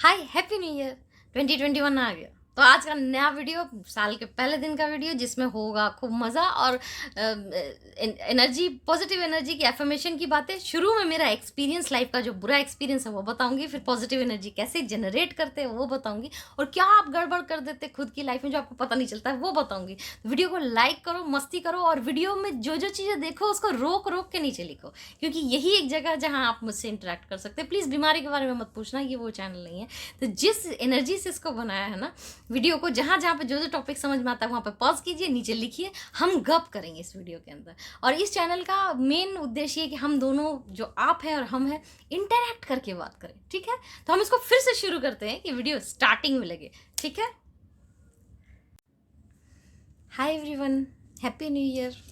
Hi happy new year 2021 आ गया। तो आज का नया वीडियो साल के पहले दिन का वीडियो जिसमें होगा खूब मज़ा और एनर्जी, पॉजिटिव एनर्जी की एफर्मेशन की बातें। शुरू में मेरा एक्सपीरियंस, लाइफ का जो बुरा एक्सपीरियंस है वो बताऊंगी, फिर पॉजिटिव एनर्जी कैसे जनरेट करते हैं वो बताऊंगी, और क्या आप गड़बड़ कर देते खुद की लाइफ में जो आपको पता नहीं चलता है वो बताऊंगी। वीडियो को लाइक करो, मस्ती करो, और वीडियो में जो जो चीज़ें देखो उसको रोक रोक के नीचे लिखो, क्योंकि यही एक जगह है जहाँ आप मुझसे इंटरेक्ट कर सकते हैं। प्लीज़ बीमारी के बारे में मत पूछना, ये वो चैनल नहीं है। तो जिस एनर्जी से इसको बनाया है ना, वीडियो को जहाँ जहाँ पे जो जो टॉपिक समझ में आता है वहाँ पे पॉज कीजिए, नीचे लिखिए, हम गप करेंगे इस वीडियो के अंदर। और इस चैनल का मेन उद्देश्य है कि हम दोनों, जो आप हैं और हम हैं, इंटरैक्ट करके बात करें, ठीक है। तो हम इसको फिर से शुरू करते हैं कि वीडियो स्टार्टिंग में लगे, ठीक है। Hi everyone, happy new year.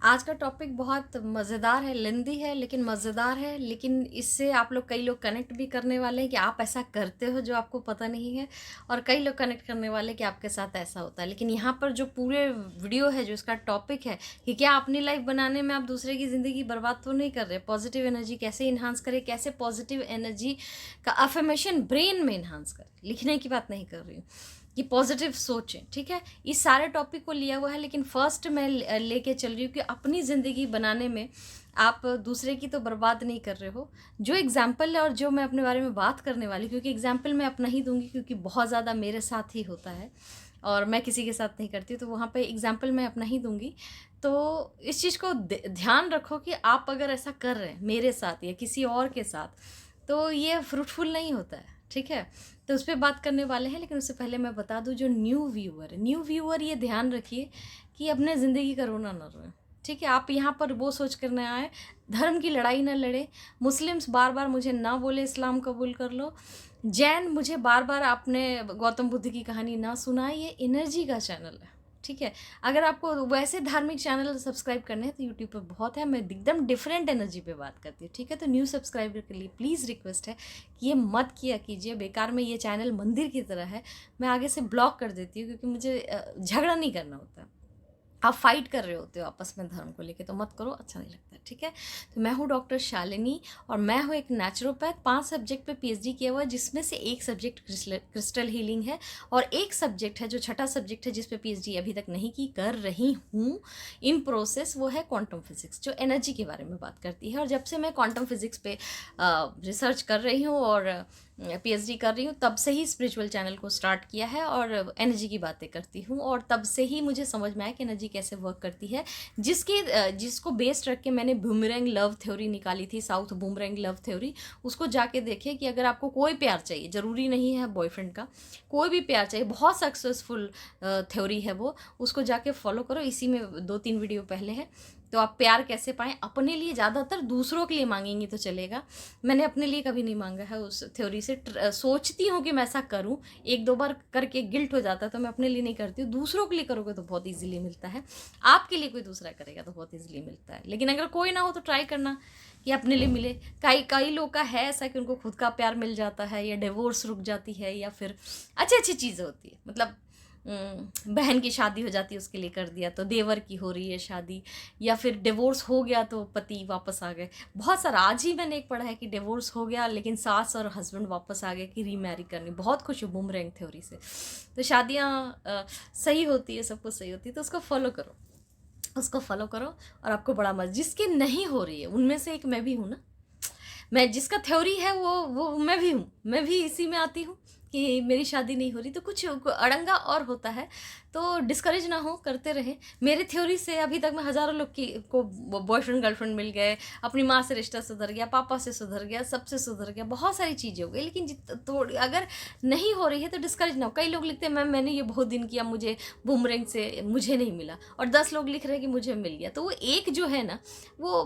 आज का टॉपिक बहुत मज़ेदार है, लेंदी है लेकिन मज़ेदार है, लेकिन इससे आप लोग, कई लोग कनेक्ट भी करने वाले हैं कि आप ऐसा करते हो जो आपको पता नहीं है, और कई लोग कनेक्ट करने वाले हैं कि आपके साथ ऐसा होता है। लेकिन यहाँ पर जो पूरे वीडियो है, जो इसका टॉपिक है कि क्या अपनी लाइफ बनाने में आप दूसरे की ज़िंदगी बर्बाद तो नहीं कर रहे, पॉजिटिव एनर्जी कैसे इन्हांस करें, कैसे पॉजिटिव एनर्जी का अफर्मेशन ब्रेन में इन्हांस करें। लिखने की बात नहीं कर रही हूँ, कि पॉजिटिव सोचें, ठीक है। इस सारे टॉपिक को लिया हुआ है, लेकिन फर्स्ट मैं लेके चल रही हूँ कि अपनी ज़िंदगी बनाने में आप दूसरे की तो बर्बाद नहीं कर रहे हो। जो एग्जाम्पल है और जो मैं अपने बारे में बात करने वाली, क्योंकि एग्जाम्पल मैं अपना ही दूंगी, क्योंकि बहुत ज़्यादा मेरे साथ ही होता है और मैं किसी के साथ नहीं करती, तो वहाँ पे एग्जाम्पल मैं अपना ही दूंगी। तो इस चीज़ को ध्यान रखो कि आप अगर ऐसा कर रहे हैं मेरे साथ या किसी और के साथ, तो ये फ्रूटफुल नहीं होता है, ठीक है। तो उस पर बात करने वाले हैं, लेकिन उससे पहले मैं बता दूं, जो न्यू व्यूअर ये ध्यान रखिए कि अपने ज़िंदगी का रोना ना रोए, ठीक है। आप यहाँ पर वो सोच कर ना आए, धर्म की लड़ाई ना लड़े, मुस्लिम्स बार बार मुझे ना बोले इस्लाम कबूल कर लो, जैन मुझे बार बार आपने गौतम बुद्ध की कहानी ना सुनाए। ये एनर्जी का चैनल है, ठीक है। अगर आपको वैसे धार्मिक चैनल सब्सक्राइब करने हैं तो यूट्यूब पर बहुत है, मैं एकदम डिफरेंट एनर्जी पे बात करती हूँ, ठीक है। तो न्यू सब्सक्राइबर के लिए प्लीज़ रिक्वेस्ट है कि ये मत किया कीजिए, बेकार में। ये चैनल मंदिर की तरह है, मैं आगे से ब्लॉक कर देती हूँ, क्योंकि मुझे झगड़ा नहीं करना होता। आप फाइट कर रहे होते हो आपस में धर्म को लेके, तो मत करो, अच्छा नहीं लगता, ठीक है। तो मैं हूँ डॉक्टर शालिनी, और मैं हूँ एक नेचुरोपैथ। 5 सब्जेक्ट पे पीएचडी किया हुआ है, जिसमें से एक सब्जेक्ट क्रिस्टल हीलिंग है, और एक सब्जेक्ट है जो छठा सब्जेक्ट है जिस पे पीएचडी अभी तक नहीं की, कर रही हूँ इन प्रोसेस, वो है क्वांटम फिजिक्स, जो एनर्जी के बारे में बात करती है। और जब से मैं क्वांटम फिजिक्स पे रिसर्च कर रही हूँ और पीएचडी कर रही हूँ, तब से ही स्पिरिचुअल चैनल को स्टार्ट किया है और एनर्जी की बातें करती हूँ, और तब से ही मुझे समझ में आया कि एनर्जी कैसे वर्क करती है, जिसको बेस्ड रख के मैंने बूमरैंग लव थ्योरी निकाली थी, साउथ बूमरैंग लव थ्योरी। उसको जाके देखिए कि अगर आपको कोई प्यार चाहिए, ज़रूरी नहीं है बॉयफ्रेंड का, कोई भी प्यार चाहिए, बहुत सक्सेसफुल थ्योरी है वो, उसको जाके फॉलो करो। इसी में 2-3 वीडियो पहले है। तो आप प्यार कैसे पाएँ अपने लिए, ज़्यादातर दूसरों के लिए मांगेंगी तो चलेगा, मैंने अपने लिए कभी नहीं मांगा है उस थ्योरी से। सोचती हूँ कि मैं ऐसा करूँ, 1-2 बार करके गिल्ट हो जाता है, तो मैं अपने लिए नहीं करती हूँ। दूसरों के लिए करोगे तो बहुत ईजिली मिलता है, आपके लिए कोई दूसरा करेगा तो बहुत ईजिली मिलता है। लेकिन अगर कोई ना हो तो ट्राई करना कि अपने लिए मिले। कई कई लोग का है ऐसा कि उनको खुद का प्यार मिल जाता है, या डिवोर्स रुक जाती है, या फिर अच्छी अच्छी चीज़ें होती है, मतलब बहन की शादी हो जाती है उसके लिए कर दिया, तो देवर की हो रही है शादी, या फिर डिवोर्स हो गया तो पति वापस आ गए। बहुत सारा, आज ही मैंने एक पढ़ा है कि डिवोर्स हो गया लेकिन सास और हस्बैंड वापस आ गए कि रीमैरी करनी। बहुत खुश हूँ बूमरैंग थ्योरी से। तो शादियाँ सही होती है, सब कुछ सही होती है, तो उसको फॉलो करो, उसको फॉलो करो, और आपको बड़ा मजा। जिसकी नहीं हो रही है उनमें से एक मैं भी हूँ ना, मैं जिसका थ्योरी है वो मैं भी हूँ, मैं भी इसी में आती हूँ कि मेरी शादी नहीं हो रही, तो कुछ अड़ंगा और होता है, तो डिस्करेज ना हो, करते रहे। मेरी थ्योरी से अभी तक मैं हज़ारों लोग को बॉयफ्रेंड गर्लफ्रेंड मिल गए, अपनी माँ से रिश्ता सुधर गया, पापा से सुधर गया, सबसे सुधर गया, बहुत सारी चीज़ें हो गई। लेकिन थोड़ी अगर नहीं हो रही है तो डिस्करेज ना हो। कई लोग लिखते हैं मैंने ये बहुत दिन किया, मुझे बूमरैंग से मुझे नहीं मिला, और 10 लोग लिख रहे हैं कि मुझे मिल गया। तो वो एक जो है ना, वो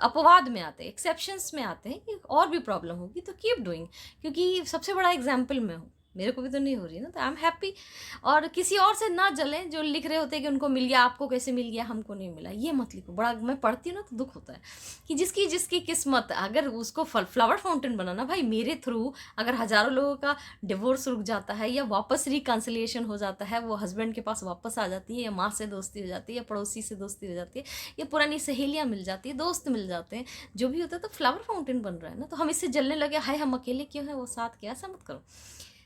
अपवाद में आते हैं, एक्सेप्शंस में आते हैं कि और भी प्रॉब्लम होगी, तो कीप डूइंग। क्योंकि सबसे बड़ा एग्जाम्पल मैं हूँ, मेरे को भी तो नहीं हो रही है ना, तो आई एम हैप्पी। और किसी और से ना जलें जो लिख रहे होते हैं कि उनको मिल गया, आपको कैसे मिल गया, हमको नहीं मिला, ये मत लिखो। बड़ा मैं पढ़ती हूँ ना तो दुख होता है कि जिसकी जिसकी किस्मत, अगर उसको फ्लावर फाउंटेन बनाना, भाई मेरे थ्रू अगर हज़ारों लोगों का डिवोर्स रुक जाता है या वापस रिकन्सिलिएशन हो जाता है, वो हस्बैंड के पास वापस आ जाती है, या माँ से दोस्ती हो जाती है, या पड़ोसी से दोस्ती हो जाती है, या पुरानी सहेलियाँ मिल जाती है, दोस्त मिल जाते हैं, जो भी होता है, तो फ्लावर फाउंटेन बन रहा है ना, तो हम इससे जलने लगे, हाय हम अकेले क्यों हैं, वो साथ क्या, ऐसा मत करो,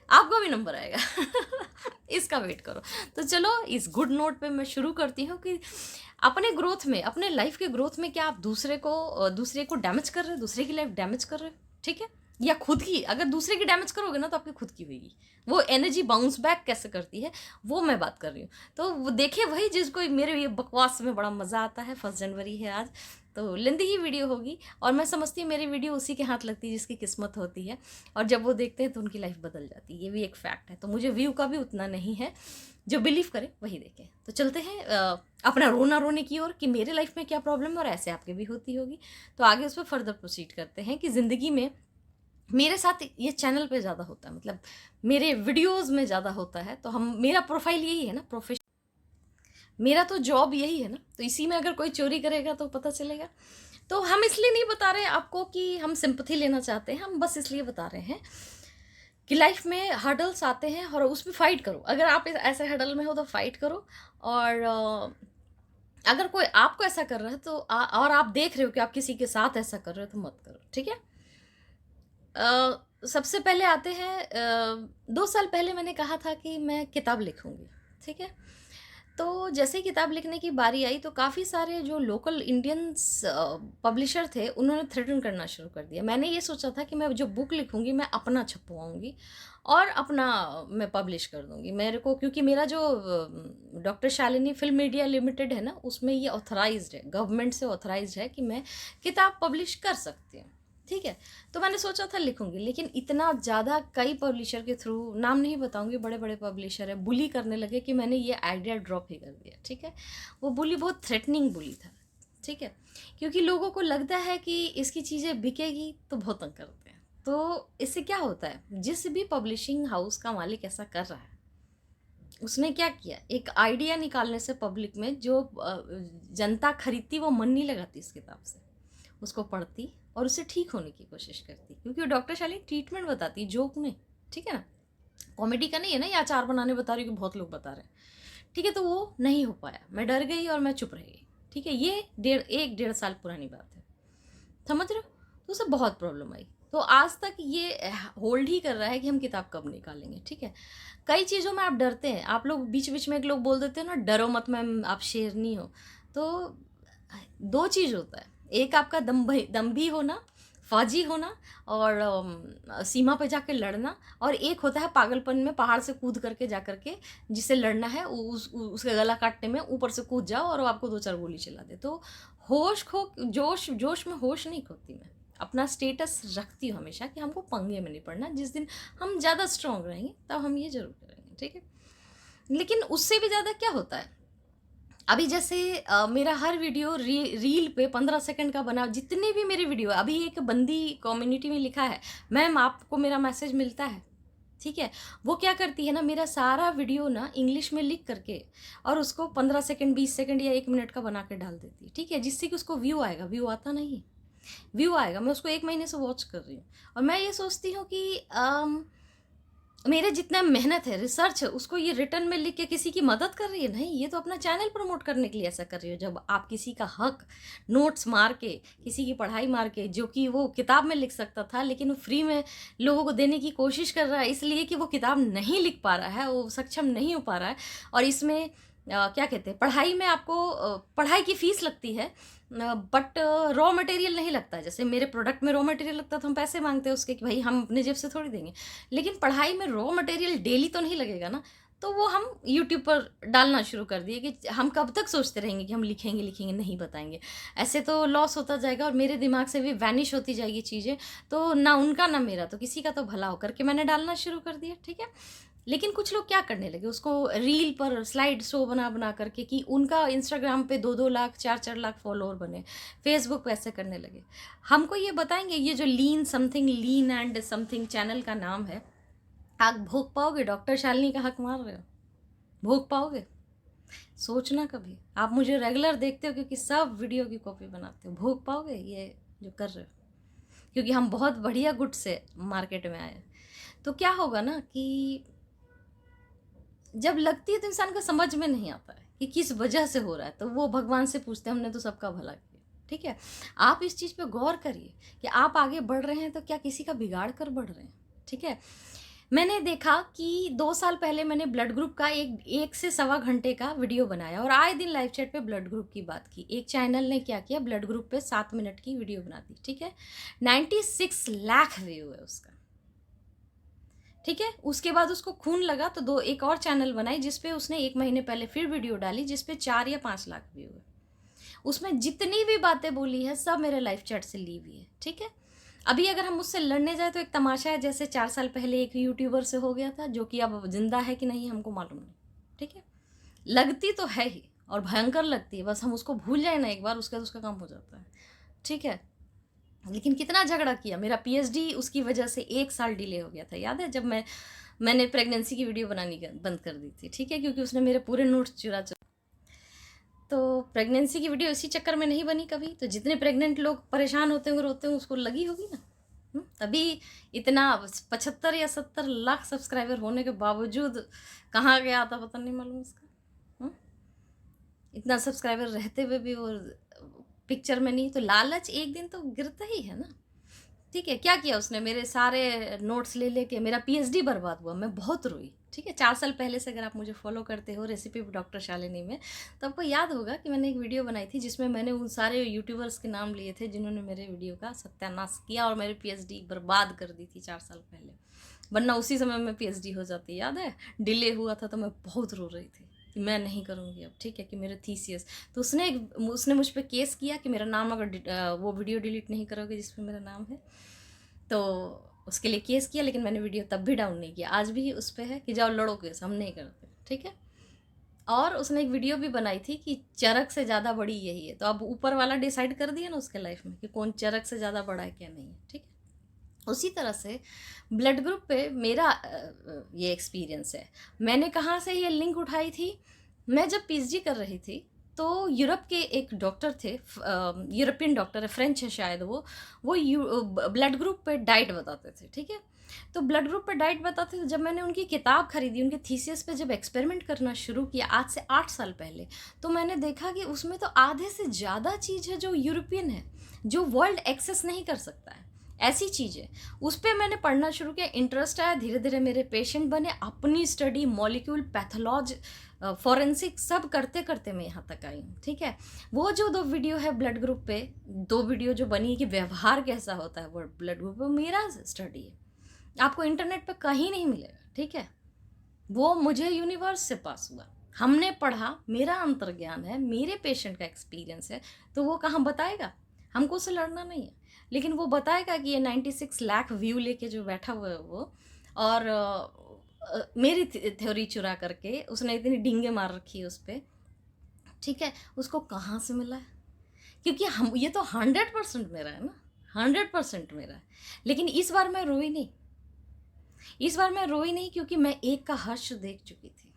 आपका भी नंबर आएगा। इसका वेट करो। तो चलो इस गुड नोट पे मैं शुरू करती हूँ कि अपने ग्रोथ में, अपने लाइफ के ग्रोथ में, क्या आप दूसरे को डैमेज कर रहे हो, दूसरे की लाइफ डैमेज कर रहे हो, ठीक है, या खुद की। अगर दूसरे की डैमेज करोगे ना तो आपकी खुद की होगी। वो एनर्जी बाउंस बैक कैसे करती है वो मैं बात कर रही हूँ। तो वो देखे वही जिसको मेरे ये बकवास में बड़ा मज़ा आता है। 1 जनवरी है आज, तो लेंदी ही वीडियो होगी, और मैं समझती हूँ मेरी वीडियो उसी के हाथ लगती है जिसकी किस्मत होती है, और जब वो देखते हैं तो उनकी लाइफ बदल जाती है। ये भी एक फैक्ट है। तो मुझे व्यू का भी उतना नहीं है, जो बिलीव करे वही देखें। तो चलते हैं अपना रोना रोने की ओर कि मेरे लाइफ में क्या प्रॉब्लम है और ऐसे आपके भी होती होगी। तो आगे उस पर फर्दर प्रोसीड करते हैं कि ज़िंदगी में मेरे साथ ये चैनल पे ज़्यादा होता है, मतलब मेरे वीडियोज़ में ज़्यादा होता है। तो हम, मेरा प्रोफाइल यही है ना, प्रोफेशन, मेरा तो जॉब यही है ना, तो इसी में अगर कोई चोरी करेगा तो पता चलेगा। तो हम इसलिए नहीं बता रहे आपको कि हम सिंपैथी लेना चाहते हैं, हम बस इसलिए बता रहे हैं कि लाइफ में हर्डल्स आते हैं और उस पर फाइट करो। अगर आप ऐसे हर्डल में हो तो फाइट करो, और अगर कोई आपको ऐसा कर रहा है तो और आप देख रहे हो कि आप किसी के साथ ऐसा कर रहे हो तो मत करो, ठीक है। सबसे पहले आते हैं 2 साल पहले मैंने कहा था कि मैं किताब लिखूंगी, ठीक है। तो जैसे ही किताब लिखने की बारी आई तो काफ़ी सारे जो लोकल इंडियंस पब्लिशर थे उन्होंने थ्रेटन करना शुरू कर दिया। मैंने ये सोचा था कि मैं जो बुक लिखूंगी मैं अपना छपवाऊंगी और अपना मैं पब्लिश कर दूंगी। मेरे को, क्योंकि मेरा जो doctor Shalini film media limited है ना, उसमें ये ऑथराइज्ड है, गवर्नमेंट से ऑथराइज्ड है कि मैं किताब पब्लिश कर सकती हूँ, ठीक है। तो मैंने सोचा था लिखूंगी, लेकिन इतना ज़्यादा कई पब्लिशर के थ्रू, नाम नहीं बताऊंगी, बड़े बड़े पब्लिशर है, बुली करने लगे कि मैंने ये आइडिया ड्रॉप ही कर दिया, ठीक है। वो बुली बहुत थ्रेटनिंग बुली था, ठीक है, क्योंकि लोगों को लगता है कि इसकी चीज़ें बिकेगी तो बहुत तंग करते हैं। तो इससे क्या होता है, जिस भी पब्लिशिंग हाउस का मालिक ऐसा कर रहा है, उसने क्या किया, एक आइडिया निकालने से पब्लिक में, जो जनता खरीदती वो मन नहीं लगाती इस किताब से, उसको पढ़ती और उससे ठीक होने की कोशिश करती, क्योंकि डॉक्टर शालिनी ट्रीटमेंट बताती, जोक में, ठीक है ना, कॉमेडी का नहीं है ना, या अचार बनाने बता रही हूँ कि बहुत लोग बता रहे हैं, ठीक है। तो वो नहीं हो पाया, मैं डर गई और मैं चुप रह गई, ठीक है। ये 1.5 साल पुरानी बात है, समझ रहे हो। तो उसे बहुत प्रॉब्लम आई, तो आज तक ये होल्ड ही कर रहा है कि हम किताब कब निकालेंगे, ठीक है। कई चीज़ों में आप डरते हैं, आप लोग बीच बीच में एक लोग बोल देते हैं ना, डरो मत मैम आप शेरनी हो। तो 2 चीज़ होता है, एक आपका दम भी होना, फौजी होना, और सीमा पे जाके लड़ना, और एक होता है पागलपन में पहाड़ से कूद करके जा करके जिससे लड़ना है, उसका गला काटने में ऊपर से कूद जाओ और वो आपको 2-4 गोली चला दे। तो जोश में होश नहीं खोती मैं, अपना स्टेटस रखती हूँ हमेशा कि हमको पंगे में नहीं पड़ना। जिस दिन हम ज़्यादा स्ट्रांग रहेंगे तब हम ये जरूर करेंगे, ठीक है। लेकिन उससे भी ज़्यादा क्या होता है, अभी जैसे मेरा हर वीडियो रील पे 15 सेकंड का बना, जितने भी मेरे वीडियो, अभी एक बंदी कम्युनिटी में लिखा है, मैम आपको मेरा मैसेज मिलता है, ठीक है। वो क्या करती है ना, मेरा सारा वीडियो ना इंग्लिश में लिख करके और उसको 15 सेकंड 20 सेकंड या 1 मिनट का बना के डाल देती है, ठीक है, जिससे कि उसको व्यू आएगा। व्यू आता नहीं, व्यू आएगा। मैं उसको 1 महीने से वॉच कर रही हूँ, और मैं ये सोचती हूँ कि मेरे जितना मेहनत है, रिसर्च है, उसको ये रिटर्न में लिख के किसी की मदद कर रही है, नहीं, ये तो अपना चैनल प्रमोट करने के लिए ऐसा कर रही हो। जब आप किसी का हक नोट्स मार के, किसी की पढ़ाई मार के, जो कि वो किताब में लिख सकता था लेकिन वो फ्री में लोगों को देने की कोशिश कर रहा है, इसलिए कि वो किताब नहीं लिख पा रहा है, वो सक्षम नहीं हो पा रहा है। और इसमें क्या कहते हैं, पढ़ाई में आपको पढ़ाई की फीस लगती है, बट रॉ मटेरियल नहीं लगता है। जैसे मेरे प्रोडक्ट में रॉ मटेरियल लगता है तो हम पैसे मांगते हैं उसके कि भाई हम अपने जेब से थोड़ी देंगे, लेकिन पढ़ाई में रॉ मटेरियल डेली तो नहीं लगेगा ना। तो वो हम यूट्यूब पर डालना शुरू कर दिए कि हम कब तक सोचते रहेंगे कि हम लिखेंगे लिखेंगे नहीं बताएंगे, ऐसे तो लॉस होता जाएगा और मेरे दिमाग से भी वैनिश होती जाएगी चीज़ें। तो ना उनका ना मेरा, तो किसी का तो भला हो करके मैंने डालना शुरू कर दिया, ठीक है। लेकिन कुछ लोग क्या करने लगे, उसको रील पर स्लाइड शो बना बना करके कि उनका इंस्टाग्राम पे 2-2 लाख 4-4 लाख फॉलोअर बने, फेसबुक पे ऐसे करने लगे। हमको ये बताएंगे, ये जो लीन एंड समथिंग चैनल का नाम है, आप भोग पाओगे? डॉक्टर शालिनी का हक मार रहे हो, भोग पाओगे? सोचना कभी। आप मुझे रेगुलर देखते हो क्योंकि सब वीडियो की कॉपी बनाते हो, भोग पाओगे ये जो कर रहे हो? क्योंकि हम बहुत बढ़िया गुड से मार्केट में आए। तो क्या होगा ना कि जब लगती है तो इंसान को समझ में नहीं आता है कि किस वजह से हो रहा है, तो वो भगवान से पूछते हैं, हमने तो सबका भला किया। ठीक है, आप इस चीज़ पे गौर करिए कि आप आगे बढ़ रहे हैं तो क्या किसी का बिगाड़ कर बढ़ रहे हैं। ठीक है, मैंने देखा कि 2 साल पहले मैंने ब्लड ग्रुप का एक से सवा घंटे का वीडियो बनाया और आए दिन लाइव चैट पे ब्लड ग्रुप की बात की। एक चैनल ने क्या किया, ब्लड ग्रुप पे 7 मिनट की वीडियो बना दी। ठीक है, 96 लाख व्यू है उसका। ठीक है, उसके बाद उसको खून लगा तो एक और चैनल बनाई जिसपे उसने 1 महीने पहले फिर वीडियो डाली जिसपे 4 या 5 लाख व्यू है। उसमें जितनी भी बातें बोली है सब मेरे लाइव चैट से ली हुई है। ठीक है, अभी अगर हम उससे लड़ने जाए तो एक तमाशा है, जैसे 4 साल पहले एक यूट्यूबर से हो गया था जो कि अब जिंदा है कि नहीं हमको मालूम नहीं। ठीक है, लगती तो है ही और भयंकर लगती है, बस हम उसको भूल जाए ना एक बार, उसका तो उसका काम हो जाता है। ठीक है, लेकिन कितना झगड़ा किया, मेरा पीएचडी उसकी वजह से 1 साल डिले हो गया था। याद है जब मैंने प्रेगनेंसी की वीडियो बनानी बंद कर दी थी। ठीक है, क्योंकि उसने मेरे पूरे नोट्स चुरा तो प्रेगनेंसी की वीडियो इसी चक्कर में नहीं बनी कभी। तो जितने प्रेग्नेंट लोग परेशान होते होंगे, रोते होंगे, उसको लगी होगी ना। तभी इतना 75 या 70 लाख सब्सक्राइबर होने के बावजूद कहाँ गया था पता नहीं मालूम उसका। इतना सब्सक्राइबर रहते हुए भी वो पिक्चर में नहीं। तो लालच एक दिन तो गिरता ही है ना। ठीक है, क्या किया उसने, मेरे सारे नोट्स ले लेके मेरा पीएचडी बर्बाद हुआ, मैं बहुत रोई। ठीक है, 4 साल पहले से अगर आप मुझे फॉलो करते हो रेसिपी डॉक्टर शालिनी में, तो आपको याद होगा कि मैंने एक वीडियो बनाई थी जिसमें मैंने उन सारे यूट्यूबर्स के नाम लिए थे जिन्होंने मेरे वीडियो का सत्यानाश किया और मेरी पीएचडी बर्बाद कर दी थी 4 साल पहले। वरना उसी समय में पीएचडी हो जाती, याद है। डिले हुआ था तो मैं बहुत रो रही थी कि मैं नहीं करूँगी अब। ठीक है, कि मेरे थीसियस, तो उसने मुझ पर केस किया कि मेरा नाम अगर वो वीडियो डिलीट नहीं करोगे जिसमें मेरा नाम है, तो उसके लिए केस किया। लेकिन मैंने वीडियो तब भी डाउन नहीं किया, आज भी उस पर है कि जाओ लड़ो केस, हम नहीं करते। ठीक है, और उसने एक वीडियो भी बनाई थी कि चरक से ज़्यादा बड़ी यही है। तो अब ऊपर वाला डिसाइड कर दिया ना उसके लाइफ में कि कौन चरक से ज़्यादा बड़ा है क्या नहीं है। ठीक है, उसी तरह से ब्लड ग्रुप पे मेरा ये एक्सपीरियंस है। मैंने कहाँ से ये लिंक उठाई थी, मैं जब पीएचडी कर रही थी तो यूरोप के एक डॉक्टर थे, यूरोपियन डॉक्टर है, फ्रेंच है शायद वो ब्लड ग्रुप पे डाइट बताते थे। ठीक है, तो ब्लड ग्रुप पे डाइट बताते थे। जब मैंने उनकी किताब खरीदी, उनके थीसिस पे जब एक्सपेरिमेंट करना शुरू किया आज से 8 साल पहले, तो मैंने देखा कि उसमें तो आधे से ज़्यादा चीज़ है जो यूरोपियन है, जो वर्ल्ड एक्सेस नहीं कर सकता है। ऐसी चीज़ें उस पर मैंने पढ़ना शुरू किया, इंटरेस्ट आया, धीरे धीरे मेरे पेशेंट बने, अपनी स्टडी मॉलिक्यूल पैथोलॉजी फॉरेंसिक सब करते करते मैं यहाँ तक आई हूँ। ठीक है, वो जो 2 वीडियो है ब्लड ग्रुप पे, 2 वीडियो जो बनी है कि व्यवहार कैसा होता है वो ब्लड ग्रुप पे, मेरा स्टडी है, आपको इंटरनेट पे कहीं नहीं मिलेगा। ठीक है, वो मुझे यूनिवर्स से पास हुआ, हमने पढ़ा, मेरा अंतर्ज्ञान है, मेरे पेशेंट का एक्सपीरियंस है, तो वो कहाँ बताएगा, हमको उससे लड़ना नहीं है। लेकिन वो बताएगा कि ये 96 लाख व्यू लेके जो बैठा हुआ है वो, और मेरी थ्योरी चुरा करके उसने इतनी डींगे मार रखी है उस पर। ठीक है, उसको कहाँ से मिला है, क्योंकि हम ये तो 100% मेरा है ना, 100% मेरा है। लेकिन इस बार मैं रोई नहीं, इस बार मैं रोई नहीं, क्योंकि मैं एक का हर्ष देख चुकी थी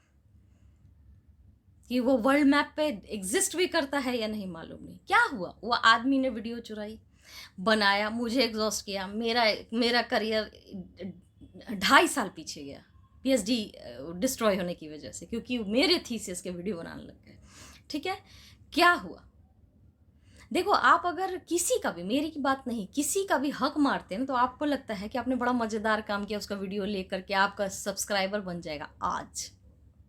कि वो वर्ल्ड मैप पे एग्जिस्ट भी करता है या नहीं मालूम नहीं। क्या हुआ, वो आदमी ने वीडियो चुराई, बनाया, मुझे एग्जॉस्ट किया, मेरा करियर 2.5 साल पीछे गया पीएचडी डिस्ट्रॉय होने की वजह से, क्योंकि मेरे थीसिस के वीडियो बनाने लग गए। ठीक है, क्या हुआ, देखो आप अगर किसी का भी, मेरी की बात नहीं, किसी का भी हक मारते हैं ना, तो आपको लगता है कि आपने बड़ा मज़ेदार काम किया, उसका वीडियो लेकर के आपका सब्सक्राइबर बन जाएगा आज।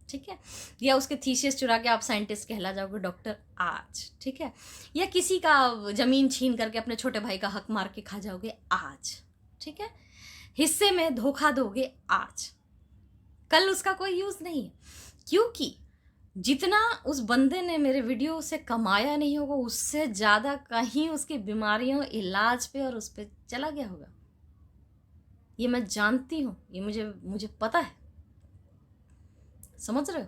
ठीक है, या उसके थीसिस चुरा के आप साइंटिस्ट कहला जाओगे, डॉक्टर आज। ठीक है, या किसी का ज़मीन छीन करके अपने छोटे भाई का हक मार के खा जाओगे आज। ठीक है, हिस्से में धोखा दोगे आज, कल उसका कोई यूज़ नहीं है, क्योंकि जितना उस बंदे ने मेरे वीडियो से कमाया नहीं होगा, उससे ज़्यादा कहीं उसकी बीमारियों, इलाज पे और उस पर चला गया होगा। ये मैं जानती हूँ, ये मुझे पता है, समझ रहे हो।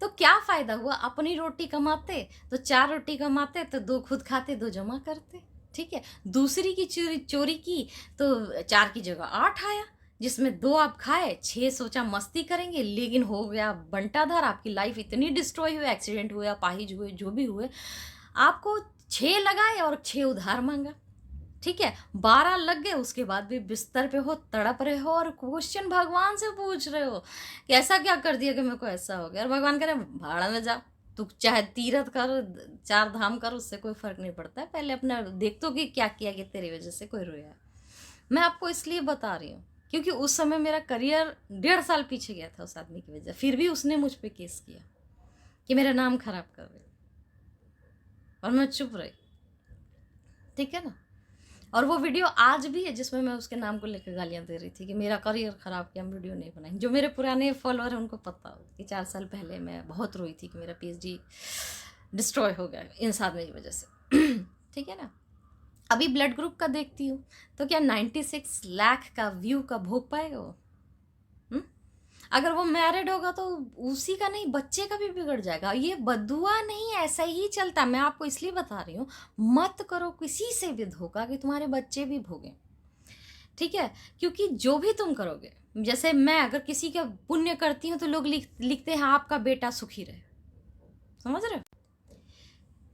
तो क्या फ़ायदा हुआ, अपनी रोटी कमाते तो 4 रोटी कमाते तो 2 खुद खाते, 2 जमा करते। ठीक है, दूसरी की चोरी की तो 4 की जगह 8 आया, जिसमें 2 आप खाए, 6 सोचा मस्ती करेंगे, लेकिन हो गया बंटाधार, आपकी लाइफ इतनी डिस्ट्रॉय हुई, एक्सीडेंट हुए, अपाहिज हुए, जो भी हुए, आपको 6 लगाए और 6 उधार मांगा। ठीक है, 12 लग गए, उसके बाद भी बिस्तर पे हो, तड़प रहे हो और क्वेश्चन भगवान से पूछ रहे हो कि ऐसा क्या कर दिया कि मेरे को ऐसा हो गया। और भगवान कह रहे भाड़ा में जा, तू चाहे तीरथ कर, 4 धाम कर, उससे कोई फर्क नहीं पड़ता है, पहले अपना देख तो कि क्या किया कि तेरी वजह से कोई रोया। मैं आपको इसलिए बता रही हूँ क्योंकि उस समय मेरा करियर 1.5 साल पीछे गया था उस आदमी की वजह, फिर भी उसने मुझ पर केस किया कि मेरा नाम खराब कर रहे, और मैं चुप रही। ठीक है ना। और वो वीडियो आज भी है जिसमें मैं उसके नाम को लेकर गालियां दे रही थी कि मेरा करियर ख़राब किया, हम वीडियो नहीं बनाई। जो मेरे पुराने फॉलोअर हैं उनको पता हो कि 4 साल पहले मैं बहुत रोई थी कि मेरा पीएचडी डिस्ट्रॉय हो गया इन साधने की वजह से। ठीक है ना। अभी ब्लड ग्रुप का देखती हूँ तो क्या 96 लाख का व्यू का भोग पाएगा वो? अगर वो मैरिड होगा तो उसी का नहीं, बच्चे का भी बिगड़ जाएगा। ये बदुआ नहीं, ऐसा ही चलता। मैं आपको इसलिए बता रही हूँ, मत करो किसी से भी धोखा कि तुम्हारे बच्चे भी भोगें। ठीक है, क्योंकि जो भी तुम करोगे, जैसे मैं अगर किसी का पुण्य करती हूँ तो लोग लिखते हैं आपका बेटा सुखी रहे, समझ रहे हो?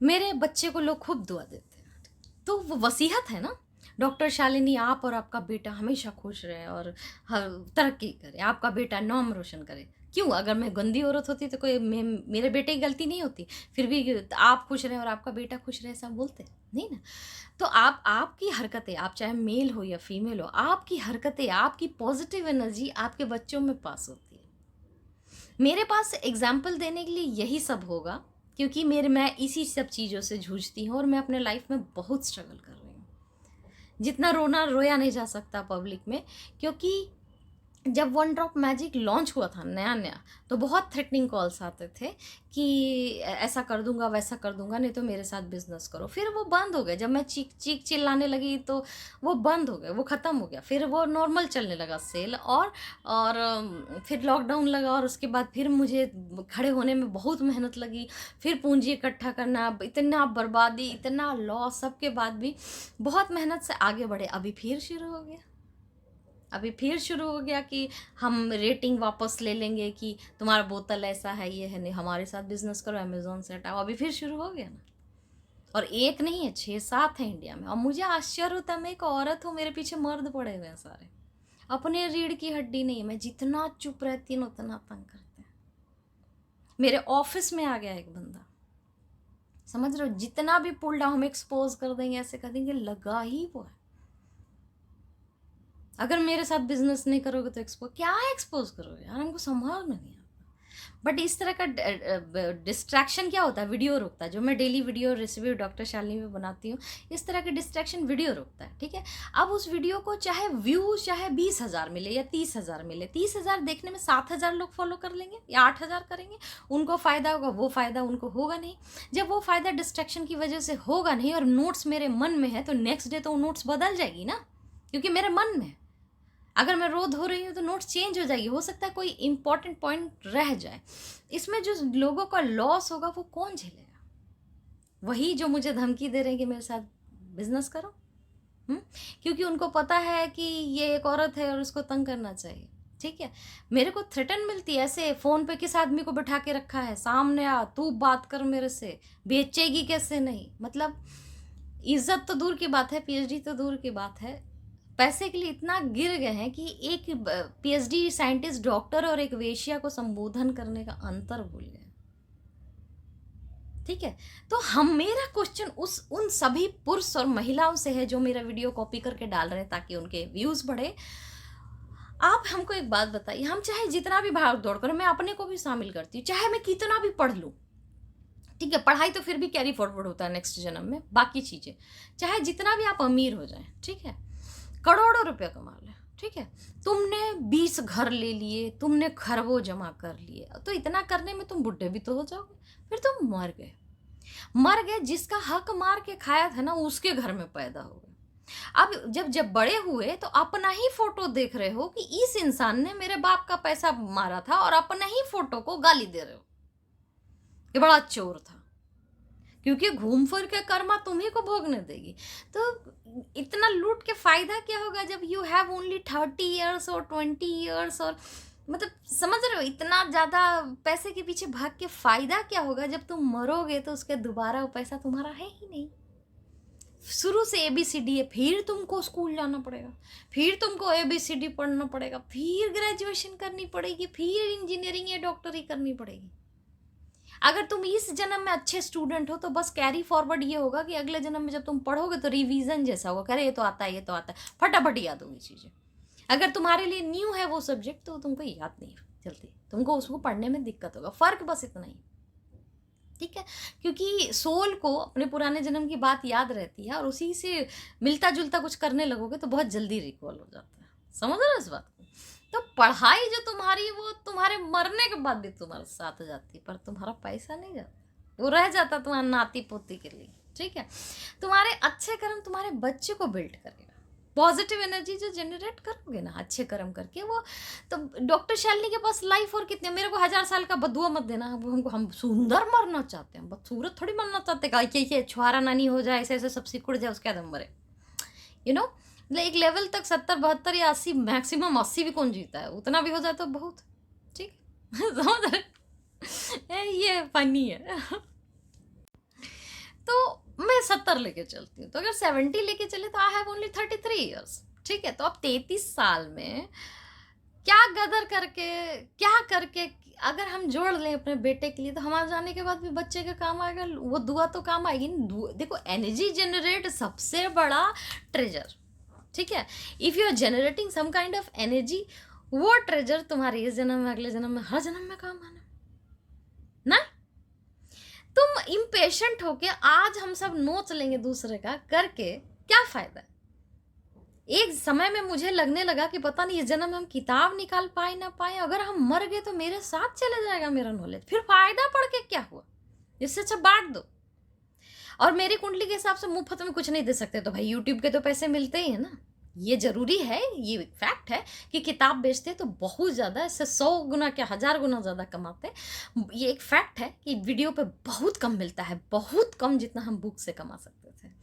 मेरे बच्चे को लोग खूब दुआ देते हैं, तो वो वसीहत है ना। डॉक्टर शालिनी, आप और आपका बेटा हमेशा खुश रहे और हर तरक्की करे, आपका बेटा नाम रोशन करे। क्यों? अगर मैं गंदी औरत होती तो कोई मेरे बेटे की गलती नहीं होती, फिर भी आप खुश रहे और आपका बेटा खुश रहे सब बोलते नहीं ना। तो आपकी हरकतें, आप चाहे मेल हो या फीमेल हो, आपकी हरकतें, आपकी पॉजिटिव एनर्जी आपके बच्चों में पास होती है। मेरे पास एग्जाम्पल देने के लिए यही सब होगा, क्योंकि मैं इसी सब चीज़ों से जूझती हूँ और मैं अपने लाइफ में बहुत स्ट्रगल कर रही हूँ। जितना रोना रोया नहीं जा सकता पब्लिक में, क्योंकि जब वन ड्रॉप मैजिक लॉन्च हुआ था नया नया, तो बहुत थ्रेटनिंग कॉल्स आते थे कि ऐसा कर दूंगा, वैसा कर दूंगा, नहीं तो मेरे साथ बिजनेस करो। फिर वो बंद हो गए, जब मैं चीख चीख चिल्लाने लगी तो वो बंद हो गए, वो ख़त्म हो गया। फिर वो नॉर्मल चलने लगा सेल, और फिर लॉकडाउन लगा, और उसके बाद फिर मुझे खड़े होने में बहुत मेहनत लगी। फिर पूंजी इकट्ठा करना, इतना बर्बादी, इतना लॉस, सबके बाद भी बहुत मेहनत से आगे बढ़े। अभी फिर शुरू हो गया कि हम रेटिंग वापस ले लेंगे कि तुम्हारा बोतल ऐसा है, ये है, नहीं हमारे साथ बिजनेस करो, अमेजोन से हटाओ। अभी फिर शुरू हो गया ना। और एक नहीं है, 6-7 है इंडिया में। और मुझे आश्चर्य होता है, मैं एक औरत हूँ, मेरे पीछे मर्द पड़े हुए हैं सारे, अपने रीढ़ की हड्डी नहीं है। मैं जितना चुप रहती हूँ उतना तंग करते हैं। मेरे ऑफिस में आ गया एक बंदा, समझ रहे हो, जितना भी पुल डाउन हम एक्सपोज कर देंगे, ऐसे कर देंगे, लगा ही वो है। अगर मेरे साथ बिजनेस नहीं करोगे तो एक्सपोज करोगे यार, हमको संभालना नहीं आता। बट इस तरह का डिस्ट्रैक्शन क्या होता है, वीडियो रोकता है। जो मैं daily video recipe doctor Shalini में बनाती हूँ, इस तरह के डिस्ट्रैक्शन वीडियो रोकता है। ठीक है, अब उस वीडियो को चाहे व्यूज चाहे 20,000 मिले या 30,000 मिले, 30,000 देखने में 7,000 लोग फॉलो कर लेंगे या 8,000 करेंगे, उनको फ़ायदा होगा, वो फ़ायदा उनको होगा नहीं। जब वो फ़ायदा डिस्ट्रैक्शन की वजह से होगा नहीं और नोट्स मेरे मन में है, तो नेक्स्ट डे तो वो नोट्स बदल जाएगी ना, क्योंकि मेरे मन में है। अगर मैं रो धो रही हूँ तो नोट्स चेंज हो जाएगी, हो सकता है कोई इंपॉर्टेंट पॉइंट रह जाए। इसमें जो लोगों का लॉस होगा वो कौन झेलेगा? वही जो मुझे धमकी दे रहे हैं कि मेरे साथ बिजनेस करो, क्योंकि उनको पता है कि ये एक औरत है और उसको तंग करना चाहिए। ठीक है, मेरे को थ्रेटन मिलती है ऐसे, फ़ोन पे किस आदमी को बैठा के रखा है, सामने आ, तू बात कर मेरे से, बेचेगी कैसे नहीं। मतलब इज्जत तो दूर की बात है, पीएचडी तो दूर की बात है, पैसे के लिए इतना गिर गए हैं कि एक पीएचडी साइंटिस्ट डॉक्टर और एक वेश्या को संबोधन करने का अंतर भूल गए। ठीक है, तो मेरा क्वेश्चन उन सभी पुरुष और महिलाओं से है जो मेरा वीडियो कॉपी करके डाल रहे हैं ताकि उनके व्यूज बढ़े। आप हमको एक बात बताइए, हम चाहे जितना भी भाग दौड़ करें, मैं अपने को भी शामिल करती हूँ, चाहे मैं कितना भी पढ़ लूँ, ठीक है, पढ़ाई तो फिर भी कैरी फॉरवर्ड होता है नेक्स्ट जन्म में, बाकी चीज़ें चाहे जितना भी आप अमीर हो जाए, ठीक है, करोड़ों रुपया कमा ले, ठीक है, तुमने 20 घर ले लिए, तुमने खरबों जमा कर लिए, तो इतना करने में तुम बुढ़े भी तो हो जाओगे, फिर तुम मर गए। जिसका हक मार के खाया था ना, उसके घर में पैदा हो गए। अब जब बड़े हुए तो अपना ही फोटो देख रहे हो कि इस इंसान ने मेरे बाप का पैसा मारा था, और अपना ही फोटो को गाली दे रहे हो कि बड़ा चोर था, क्योंकि घूम फिर के कर्मा तुम्ही को भोगने देगी। तो इतना लूट के फायदा क्या होगा जब यू हैव ओनली 30 ईयर्स और 20 ईयर्स, और मतलब समझ रहे हो, इतना ज़्यादा पैसे के पीछे भाग के फायदा क्या होगा जब तुम मरोगे तो उसके दोबारा वो पैसा तुम्हारा है ही नहीं। शुरू से ABCD है, फिर तुमको स्कूल जाना पड़ेगा, फिर तुमको ABCD पढ़ना पड़ेगा, फिर ग्रेजुएशन करनी पड़ेगी, फिर इंजीनियरिंग या डॉक्टरी करनी पड़ेगी। अगर तुम इस जन्म में अच्छे स्टूडेंट हो तो बस कैरी फॉरवर्ड ये होगा कि अगले जन्म में जब तुम पढ़ोगे तो रिवीजन जैसा होगा, करे ये तो आता है, ये तो आता है, फटाफट याद होगी चीज़ें। अगर तुम्हारे लिए न्यू है वो सब्जेक्ट तो तुमको याद नहीं जल्दी, तुमको उसको पढ़ने में दिक्कत होगा। फ़र्क बस इतना ही, ठीक है, क्योंकि सोल को अपने पुराने जन्म की बात याद रहती है और उसी से मिलता जुलता कुछ करने लगोगे तो बहुत जल्दी रिकॉल हो जाता है। समझ रहे हो इस बात को? तो पढ़ाई जो तुम्हारी वो तुम्हारे मरने के बाद भी तुम्हारे साथ जाती, पर तुम्हारा पैसा नहीं जाता, वो रह जाता तुम्हारे नाती पोती के लिए, ठीक है। तुम्हारे अच्छे कर्म तुम्हारे बच्चे को बिल्ड करेगा, पॉजिटिव एनर्जी जो जनरेट करोगे ना अच्छे कर्म करके वो। तो डॉक्टर शालिनी के पास लाइफ और कितने, मेरे को 1000 साल का बदुआ मत देना, हम सुंदर मरना चाहते हैं, बदसूरत थोड़ी मरना चाहते कि छुआरा नानी हो जाए, ऐसे ऐसे सब सिकुड़ जाए उसके बाद मरे, यू नो। एक लेवल तक 70 72 या 80, मैक्सिमम 80 भी कौन जीता है, उतना भी हो जाए तो बहुत, ठीक समझ रहे? ये फनी है। तो मैं 70 लेके चलती हूँ, तो अगर 70 लेके चले तो आई हैव ओनली 33 ईयर्स, ठीक है। तो अब 33 साल में क्या गदर करके, क्या करके अगर हम जोड़ लें अपने बेटे के लिए, तो हमारे जाने के बाद भी बच्चे का काम आएगा, वो दुआ तो काम आएगी। देखो, एनर्जी जनरेट सबसे बड़ा ट्रेजर, ठीक है। If you are generating some kind of energy, वो ट्रेजर तुम्हारे इस जन्म में, अगले जन्म में, हर जन्म में काम आना ना। तुम इम्पेशेंट होके आज हम सब नोच लेंगे दूसरे का करके, क्या फायदा है? एक समय में मुझे लगने लगा कि पता नहीं इस जन्म में हम किताब निकाल पाए ना पाए, अगर हम मर गए तो मेरे साथ चले जाएगा मेरा नॉलेज, फिर फायदा पढ़ के क्या हुआ? इससे अच्छा बांट दो। और मेरी कुंडली के हिसाब से मुफ्त में कुछ नहीं दे सकते, तो भाई यूट्यूब के तो पैसे मिलते ही है ना। ये जरूरी है, ये फैक्ट है कि किताब बेचते तो बहुत ज़्यादा, इससे 100 गुना क्या 1000 गुना ज़्यादा कमाते। ये एक फैक्ट है कि वीडियो पे बहुत कम मिलता है, बहुत कम, जितना हम बुक से कमा सकते थे।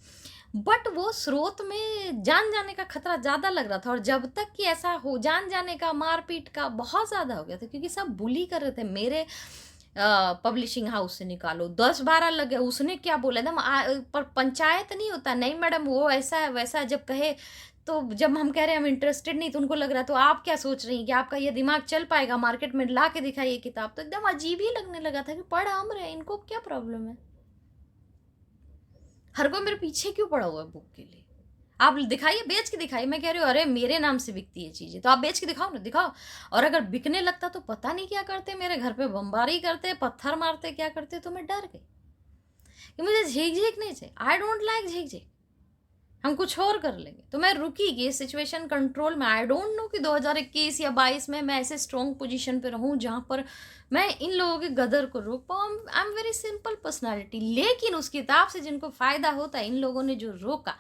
बट वो स्रोत में जान जाने का खतरा ज़्यादा लग रहा था, और जब तक कि ऐसा हो, जान जाने का, मारपीट का बहुत ज़्यादा हो गया था, क्योंकि सब बुली कर रहे थे। मेरे पब्लिशिंग हाउस से निकालो, 10-12 लगे, उसने क्या बोला एकदम, पर पंचायत नहीं होता, नहीं मैडम वो ऐसा है वैसा है, जब कहे तो जब हम कह रहे हैं हम इंटरेस्टेड नहीं, तो उनको लग रहा है तो आप क्या सोच रही हैं कि आपका ये दिमाग चल पाएगा, मार्केट में ला के दिखाइए किताब। तो एकदम अजीब ही लगने लगा था कि पढ़ हम रहे, इनको क्या प्रॉब्लम है, हर कोई मेरे पीछे क्यों पड़ा हुआ है बुक के लिए? आप दिखाइए, बेच के दिखाइए। मैं कह रही हूँ अरे मेरे नाम से बिकती है चीज़ें, तो आप बेच के दिखाओ ना, दिखाओ। और अगर बिकने लगता तो पता नहीं क्या करते, मेरे घर पे बमबारी करते, पत्थर मारते, क्या करते। तो मैं डर गई कि मुझे झीक झीक नहीं चाहिए, आई डोंट लाइक झीक झीक, हम कुछ और कर लेंगे। तो मैं रुकी कि सिचुएशन कंट्रोल में, आई डोंट नो कि 2021 या 22 में मैं ऐसे स्ट्रॉन्ग पोजीशन पे रहूं जहां पर मैं इन लोगों के गदर को रोक पाऊँ। I am very simple personality, लेकिन उस किताब से जिनको फ़ायदा होता है, इन लोगों ने जो रोका,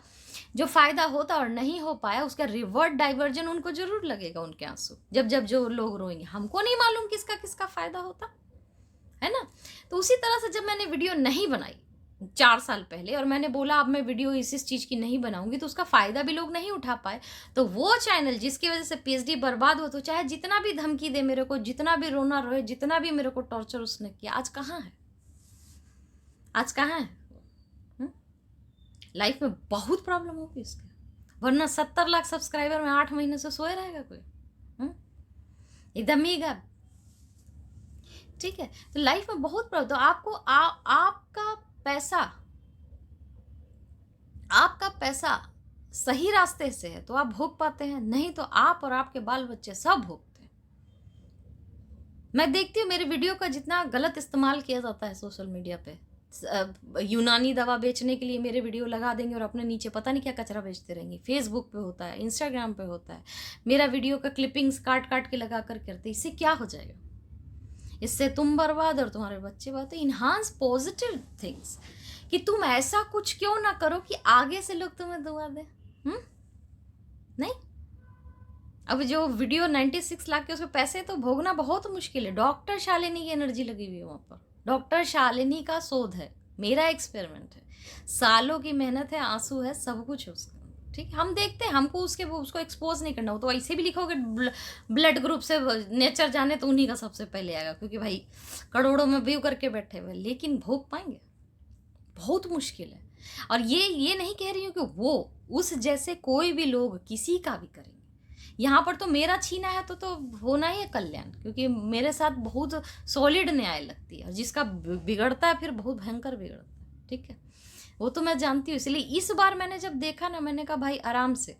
जो फ़ायदा होता और नहीं हो पाया, उसका रिवर्ट डाइवर्जन उनको जरूर लगेगा, उनके आंसू जब जब जो लोग रोएंगे। हमको नहीं मालूम किसका किसका फ़ायदा होता है ना। तो उसी तरह से जब मैंने वीडियो नहीं बनाई 4 साल पहले, और मैंने बोला अब मैं वीडियो इस चीज़ की नहीं बनाऊंगी, तो उसका फ़ायदा भी लोग नहीं उठा पाए। तो वो चैनल जिसकी वजह से PhD बर्बाद हो, तो चाहे जितना भी धमकी दे मेरे को, जितना भी रोना रोए, जितना भी मेरे को टॉर्चर उसने किया, आज कहाँ है? आज कहाँ है? लाइफ में बहुत प्रॉब्लम होगी इसके, वरना 70 लाख सब्सक्राइबर में 8 महीने से सोए रहेगा कोई? एकदम ही गा, ठीक है। तो लाइफ में बहुत प्रॉब्लम। तो आपको आपका पैसा सही रास्ते से है तो आप भोग पाते हैं, नहीं तो आप और आपके बाल बच्चे सब भोगते हैं। मैं देखती हूँ मेरे वीडियो का जितना गलत इस्तेमाल किया जाता है सोशल मीडिया पे, यूनानी दवा बेचने के लिए मेरे वीडियो लगा देंगे और अपने नीचे पता नहीं क्या कचरा बेचते रहेंगे। फेसबुक पे होता है, इंस्टाग्राम पे होता है, मेरा वीडियो का क्लिपिंग्स काट काट के लगा कर करते। इससे क्या हो जाएगा? इससे तुम बर्बाद और तुम्हारे बच्चे बर्बाद। इन्हांस पॉजिटिव थिंग्स, कि तुम ऐसा कुछ क्यों ना करो कि आगे से लोग तुम्हें दुआ दे। नहीं, अब जो वीडियो 96 लाख के उसके पैसे तो भोगना बहुत मुश्किल है। डॉक्टर शालिनी की एनर्जी लगी हुई है वहां पर, डॉक्टर शालिनी का शोध है, मेरा एक्सपेरिमेंट है, सालों की मेहनत है, आंसू है, सब कुछ है उसका। ठीक है, हम देखते हैं, हमको उसको एक्सपोज नहीं करना हो तो ऐसे भी लिखोगे ब्लड ग्रुप से नेचर जाने तो उन्हीं का सबसे पहले आएगा, क्योंकि भाई करोड़ों में व्यू करके बैठे हुए, लेकिन भोग पाएंगे, बहुत मुश्किल है। और ये नहीं कह रही हूँ कि वो उस जैसे कोई भी लोग किसी का भी करेंगे। यहाँ पर तो मेरा छीना है तो होना ही है कल्याण, क्योंकि मेरे साथ बहुत सॉलिड न्याय लगती है, और जिसका बिगड़ता है फिर बहुत भयंकर बिगड़ता है। ठीक है, वो तो मैं जानती हूँ। इसलिए इस बार मैंने जब देखा ना, मैंने कहा भाई आराम से,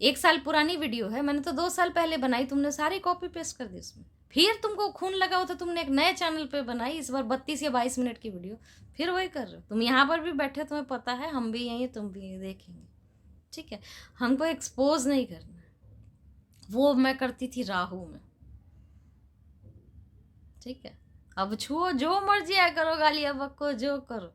1 साल पुरानी वीडियो है, मैंने तो 2 साल पहले बनाई, तुमने सारी कॉपी पेस्ट कर दी उसमें। फिर तुमको खून लगा हो तो तुमने एक नए चैनल पे बनाई, इस बार 32 या 22 मिनट की वीडियो, फिर वही कर रहे हो। तुम यहाँ पर भी बैठे, तुम्हें पता है हम भी यहीं, तुम भी यहीं, देखेंगे। ठीक है, हमको एक्सपोज नहीं करना। वो मैं करती थी राहु में। ठीक है, अब छुओ, जो मर्जी आया करो, गालियाँ बको, जो करो,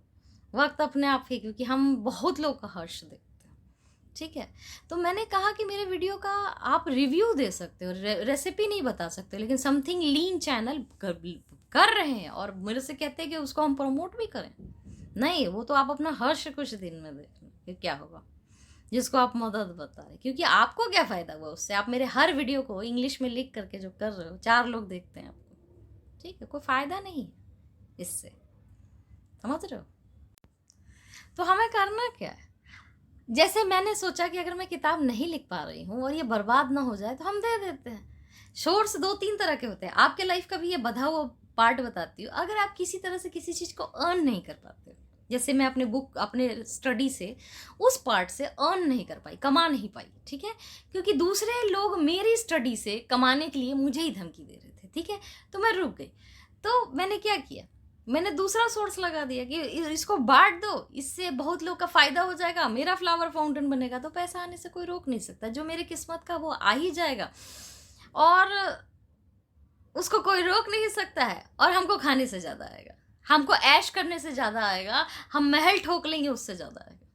वक्त अपने आप ही, क्योंकि हम बहुत लोग का हर्ष देखते हैं। ठीक है, तो मैंने कहा कि मेरे वीडियो का आप रिव्यू दे सकते हो, रेसिपी नहीं बता सकते, लेकिन समथिंग लीन चैनल कर रहे हैं, और मेरे से कहते हैं कि उसको हम प्रमोट भी करें। नहीं, वो तो आप अपना हर्ष कुछ दिन में देख लें कि क्या होगा, जिसको आप मदद बता रहे, क्योंकि आपको क्या फ़ायदा हुआ उससे। आप मेरे हर वीडियो को इंग्लिश में लिख करके जो कर रहे हो, 4 लोग देखते हैं आपको। ठीक है, कोई फ़ायदा नहीं है इससे, समझ रहे हो। तो हमें करना क्या है, जैसे मैंने सोचा कि अगर मैं किताब नहीं लिख पा रही हूँ और ये बर्बाद ना हो जाए तो हम दे देते हैं। सोर्स 2-3 तरह के होते हैं, आपके लाइफ का भी ये बधा हुआ पार्ट बताती हूँ। अगर आप किसी तरह से किसी चीज़ को अर्न नहीं कर पाते, जैसे मैं अपने बुक, अपने स्टडी से उस पार्ट से अर्न नहीं कर पाई, कमा नहीं पाई। ठीक है, क्योंकि दूसरे लोग मेरी स्टडी से कमाने के लिए मुझे ही धमकी दे रहे थे। ठीक है, तो मैं रुक गई। तो मैंने क्या किया, मैंने दूसरा सोर्स लगा दिया कि इसको बांट दो, इससे बहुत लोग का फायदा हो जाएगा, मेरा फ्लावर फाउंटेन बनेगा, तो पैसा आने से कोई रोक नहीं सकता। जो मेरी किस्मत का वो आ ही जाएगा, और उसको कोई रोक नहीं सकता है, और हमको खाने से ज़्यादा आएगा, हमको ऐश करने से ज़्यादा आएगा, हम महल ठोक लेंगे उससे ज़्यादा आएगा।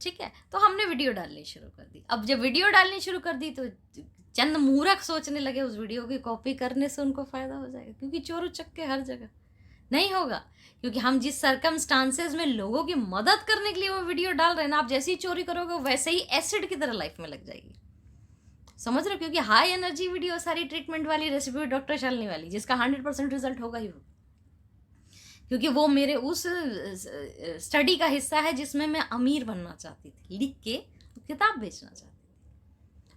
ठीक है, तो हमने वीडियो डालनी शुरू कर दी। अब जब वीडियो डालनी शुरू कर दी तो चंद मूर्ख सोचने लगे उस वीडियो की कॉपी करने से उनको फ़ायदा हो जाएगा, क्योंकि चोर उचक्के हर जगह नहीं होगा। क्योंकि हम जिस सर्कमस्टांसेस में लोगों की मदद करने के लिए वो वीडियो डाल रहे हैं ना, आप जैसे ही चोरी करोगे वैसे ही एसिड की तरह लाइफ में लग जाएगी, समझ रहे हो। क्योंकि हाई एनर्जी वीडियो सारी ट्रीटमेंट वाली, रेसिपी डॉक्टर शालिनी वाली, जिसका 100% रिजल्ट होगा ही होगा, क्योंकि वो मेरे उस स्टडी का हिस्सा है जिसमें मैं अमीर बनना चाहती थी, लिख के किताब बेचना चाहती थी,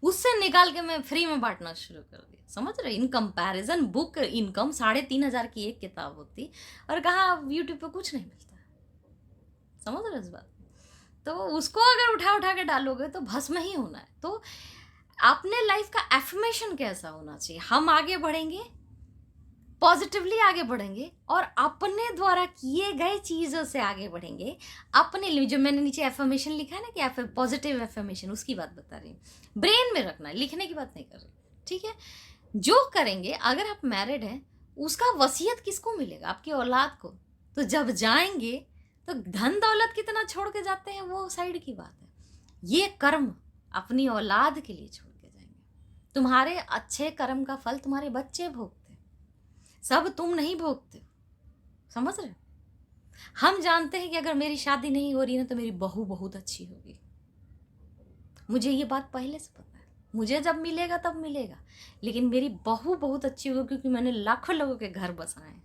उससे निकाल के मैं फ्री में बांटना शुरू कर दिया। समझ रहे, इन कंपैरिजन बुक इनकम 3,500 की एक किताब होती, और कहाँ यूट्यूब पे कुछ नहीं मिलता। समझ रहे इस बात, तो उसको अगर उठा उठा के डालोगे तो भस्म ही होना है। तो अपने लाइफ का एफर्मेशन कैसा होना चाहिए, हम आगे बढ़ेंगे, पॉजिटिवली आगे बढ़ेंगे, और अपने द्वारा किए गए चीज़ों से आगे बढ़ेंगे। अपने लिए जो मैंने नीचे एफर्मेशन लिखा है ना कि पॉजिटिव एफर्मेशन, उसकी बात बता रही हूँ, ब्रेन में रखना है, लिखने की बात नहीं कर रही। ठीक है, जो करेंगे, अगर आप मैरिड हैं, उसका वसीयत किसको मिलेगा, आपकी औलाद को। तो जब जाएंगे तो धन दौलत कितना छोड़ के जाते हैं वो साइड की बात है, ये कर्म अपनी औलाद के लिए छोड़ के जाएंगे। तुम्हारे अच्छे कर्म का फल तुम्हारे बच्चे भोगते, सब तुम नहीं भोगते हो, समझ रहे हो। हम जानते हैं कि अगर मेरी शादी नहीं हो रही ना तो मेरी बहू बहुत अच्छी होगी, मुझे ये बात पहले से पता है, मुझे जब मिलेगा तब मिलेगा, लेकिन मेरी बहू बहुत अच्छी होगी, क्योंकि मैंने लाखों लोगों के घर बसाए हैं।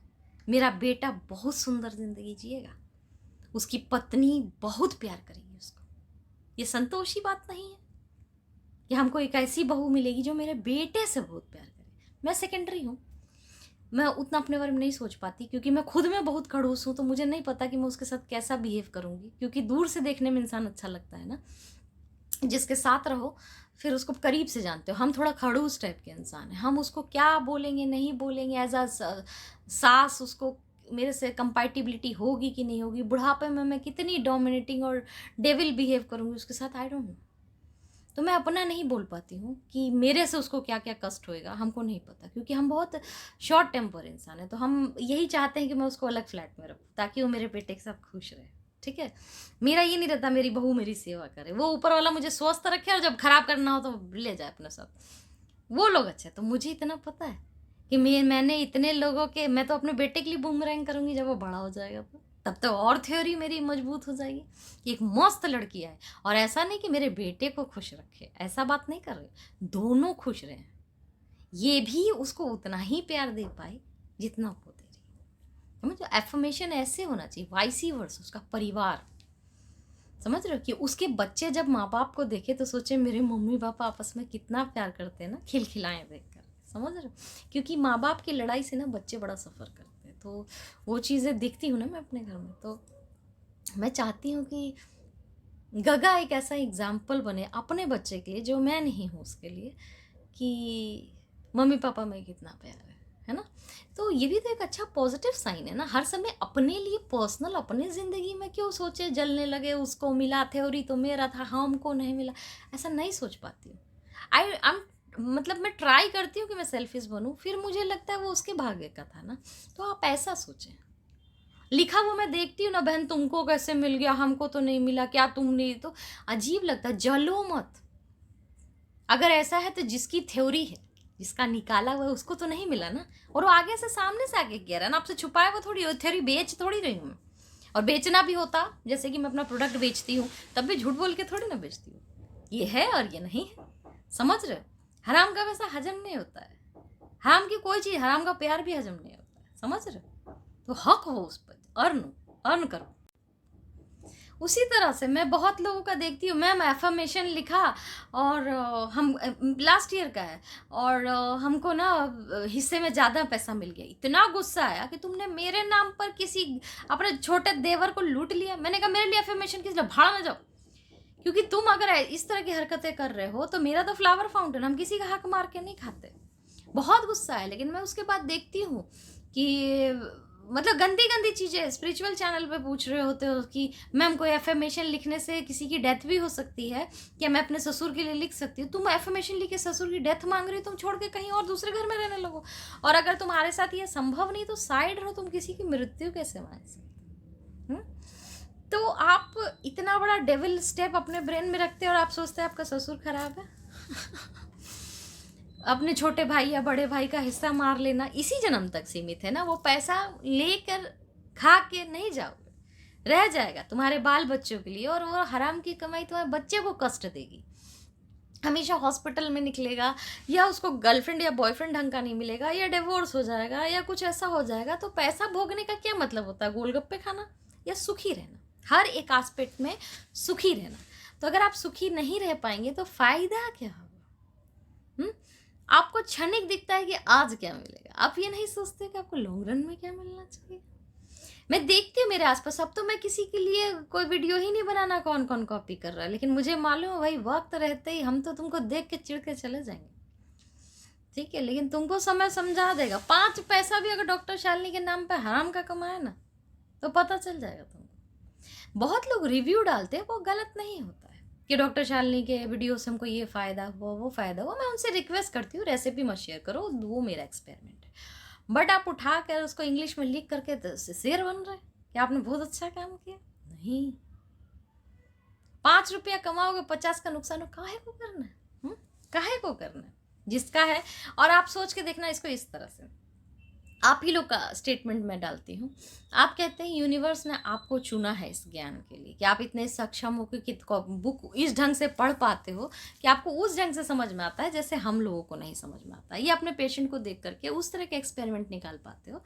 मेरा बेटा बहुत सुंदर जिंदगी जिएगा, उसकी पत्नी बहुत प्यार करेगी उसको। ये संतोषी बात नहीं है कि हमको एक ऐसी बहू मिलेगी जो मेरे बेटे से बहुत प्यार करे। मैं सेकेंडरी हूँ, मैं उतना अपने बारे में नहीं सोच पाती, क्योंकि मैं खुद में बहुत खड़ूस हूँ, तो मुझे नहीं पता कि मैं उसके साथ कैसा बिहेव करूँगी, क्योंकि दूर से देखने में इंसान अच्छा लगता है ना, जिसके साथ रहो फिर उसको करीब से जानते हो। हम थोड़ा खड़ूस टाइप के इंसान हैं, हम उसको क्या बोलेंगे नहीं बोलेंगे, एज अ सास उसको मेरे से कंपैटिबिलिटी होगी कि नहीं होगी, बुढ़ापे में मैं कितनी डोमिनेटिंग और डेविल बिहेव करूँगी उसके साथ, आई डोंट नो। तो मैं अपना नहीं बोल पाती हूँ कि मेरे से उसको क्या क्या कष्ट होएगा, हमको नहीं पता, क्योंकि हम बहुत शॉर्ट टेम्पर इंसान है। तो हम यही चाहते हैं कि मैं उसको अलग फ्लैट में रखूँ ताकि वो मेरे बेटे के साथ खुश रहे। ठीक है, मेरा ये नहीं रहता मेरी बहू मेरी सेवा करे, वो ऊपर वाला मुझे स्वस्थ रखे, और जब खराब करना हो तो ले जाए अपने साथ, वो लोग अच्छे। तो मुझे इतना पता है कि मैंने इतने लोगों के, मैं तो अपने बेटे के लिए बूमरैंग करूँगी जब वो बड़ा हो जाएगा तो। तब तो और थ्योरी मेरी मजबूत हो जाएगी कि एक मस्त लड़की है। और ऐसा नहीं कि मेरे बेटे को खुश रखे, ऐसा बात नहीं कर रहे, दोनों खुश रहें, ये भी उसको उतना ही प्यार दे पाए जितना वो दे रही है। समझो, एफर्मेशन ऐसे होना चाहिए, वाइसी वर्स, उसका परिवार, समझ रहे हो, कि उसके बच्चे जब माँ बाप को देखे तो सोचे मेरे मम्मी पापा आपस में कितना प्यार करते हैं ना, खिलखिलाएं देखकर, समझ रहे हो। क्योंकि माँ बाप की लड़ाई से ना बच्चे बड़ा सफ़र करते हैं, तो वो चीज़ें दिखती हूँ ना मैं अपने घर में, तो मैं चाहती हूँ कि गगा एक ऐसा एग्जाम्पल बने अपने बच्चे के लिए जो मैं नहीं हूँ उसके लिए, कि मम्मी पापा में कितना प्यार है ना। तो ये भी तो एक अच्छा पॉजिटिव साइन है ना। हर समय अपने लिए पर्सनल, अपने ज़िंदगी में क्यों सोचे, जलने लगे उसको मिला थ्योरी तो मेरा था, हमको नहीं मिला, ऐसा नहीं सोच पाती हूँ। आई मतलब मैं ट्राई करती हूँ कि मैं सेल्फिश बनूँ, फिर मुझे लगता है वो उसके भाग्य का था ना। तो आप ऐसा सोचें, लिखा हुआ मैं देखती हूँ ना, बहन तुमको कैसे मिल गया, हमको तो नहीं मिला, क्या तुम नहीं, तो अजीब लगता है। जलो मत। अगर ऐसा है तो जिसकी थ्योरी है, जिसका निकाला हुआ है, उसको तो नहीं मिला ना। और वो आगे से सामने से आगे कह रहा है ना, आपसे छुपाया हुआ थोड़ी, थ्योरी बेच थोड़ी रही हूँ मैं। और बेचना भी होता, जैसे कि मैं अपना प्रोडक्ट बेचती हूँ, तब भी झूठ बोल के थोड़ी ना बेचती हूँ, ये है और ये नहीं है, समझ रहे हो। हराम का वैसा हजम नहीं होता है, हराम की कोई चीज़, हराम का प्यार भी हजम नहीं होता है, समझ रहे हो। तो हक हो उस पर, अर्न करो। उसी तरह से मैं बहुत लोगों का देखती हूँ, मैम एफर्मेशन लिखा और हम लास्ट ईयर का है, और हमको ना हिस्से में ज़्यादा पैसा मिल गया। इतना गुस्सा आया कि तुमने मेरे नाम पर किसी अपने छोटे देवर को लूट लिया। मैंने कहा मेरे लिए एफर्मेशन किस लिए, भाड़ में जाओ। क्योंकि तुम अगर इस तरह की हरकतें कर रहे हो तो मेरा तो फ्लावर फाउंटेन, हम किसी का हक मार के नहीं खाते। बहुत गुस्सा है, लेकिन मैं उसके बाद देखती हूँ कि मतलब गंदी गंदी चीज़ें स्पिरिचुअल चैनल पे पूछ रहे होते हो कि मैम कोई एफर्मेशन लिखने से किसी की डेथ भी हो सकती है, क्या मैं अपने ससुर के लिए लिख सकती हूँ। तुम एफर्मेशन लिख के ससुर की डेथ मांग रही हो, तुम छोड़ के कहीं और दूसरे घर में रहने लगो। और अगर तुम्हारे साथ ये संभव नहीं तो साइड रहो, तुम किसी की मृत्यु कैसे मांग सकते। तो आप इतना बड़ा डेविल स्टेप अपने ब्रेन में रखते हो और आप सोचते हैं आपका ससुर खराब है। अपने छोटे भाई या बड़े भाई का हिस्सा मार लेना इसी जन्म तक सीमित है ना। वो पैसा लेकर खा के नहीं जाओगे, रह जाएगा तुम्हारे बाल बच्चों के लिए, और वो हराम की कमाई तुम्हारे बच्चे को कष्ट देगी, हमेशा हॉस्पिटल में निकलेगा, या उसको गर्लफ्रेंड या बॉयफ्रेंड ढंग का नहीं मिलेगा, या डिवोर्स हो जाएगा, या कुछ ऐसा हो जाएगा। तो पैसा भोगने का क्या मतलब होता है, गोलगप्पे खाना या सुखी रहना, हर एक एस्पेक्ट में सुखी रहना। तो अगर आप सुखी नहीं रह पाएंगे तो फायदा क्या होगा। आपको क्षणिक दिखता है कि आज क्या मिलेगा, आप ये नहीं सोचते कि आपको लॉन्ग रन में क्या मिलना चाहिए। मैं देखती हूँ मेरे आसपास, अब तो मैं किसी के लिए कोई वीडियो ही नहीं बनाना कौन कौन कॉपी कर रहा है, लेकिन मुझे मालूम है भाई वक्त रहते ही हम तो तुमको देख के चिढ़ के चले जाएंगे, ठीक है, लेकिन तुमको समय समझा देगा। 5 पैसा भी अगर डॉक्टर शालिनी के नाम पे हराम का कमाए ना तो पता चल जाएगा तुमको। बहुत लोग रिव्यू डालते हैं, वो गलत नहीं होता है कि डॉक्टर शालिनी के वीडियो से हमको ये फ़ायदा हुआ, वो फ़ायदा हुआ। मैं उनसे रिक्वेस्ट करती हूँ रेसिपी मत शेयर करो, वो मेरा एक्सपेरिमेंट है। बट आप उठा कर उसको इंग्लिश में लिख करके तो शेर बन रहे कि आपने बहुत अच्छा काम किया। नहीं, 5 रुपया कमाओगे 50 का नुकसान हो, काहे को करना है, काहे को करना है जिसका है। और आप सोच के देखना इसको इस तरह से, आप ही लोग का स्टेटमेंट में डालती हूँ। आप कहते हैं यूनिवर्स ने आपको चुना है इस ज्ञान के लिए कि आप इतने सक्षम हो कि बुक इस ढंग से पढ़ पाते हो कि आपको उस ढंग से समझ में आता है जैसे हम लोगों को नहीं समझ में आता। ये अपने पेशेंट को देख करके उस तरह के एक्सपेरिमेंट निकाल पाते हो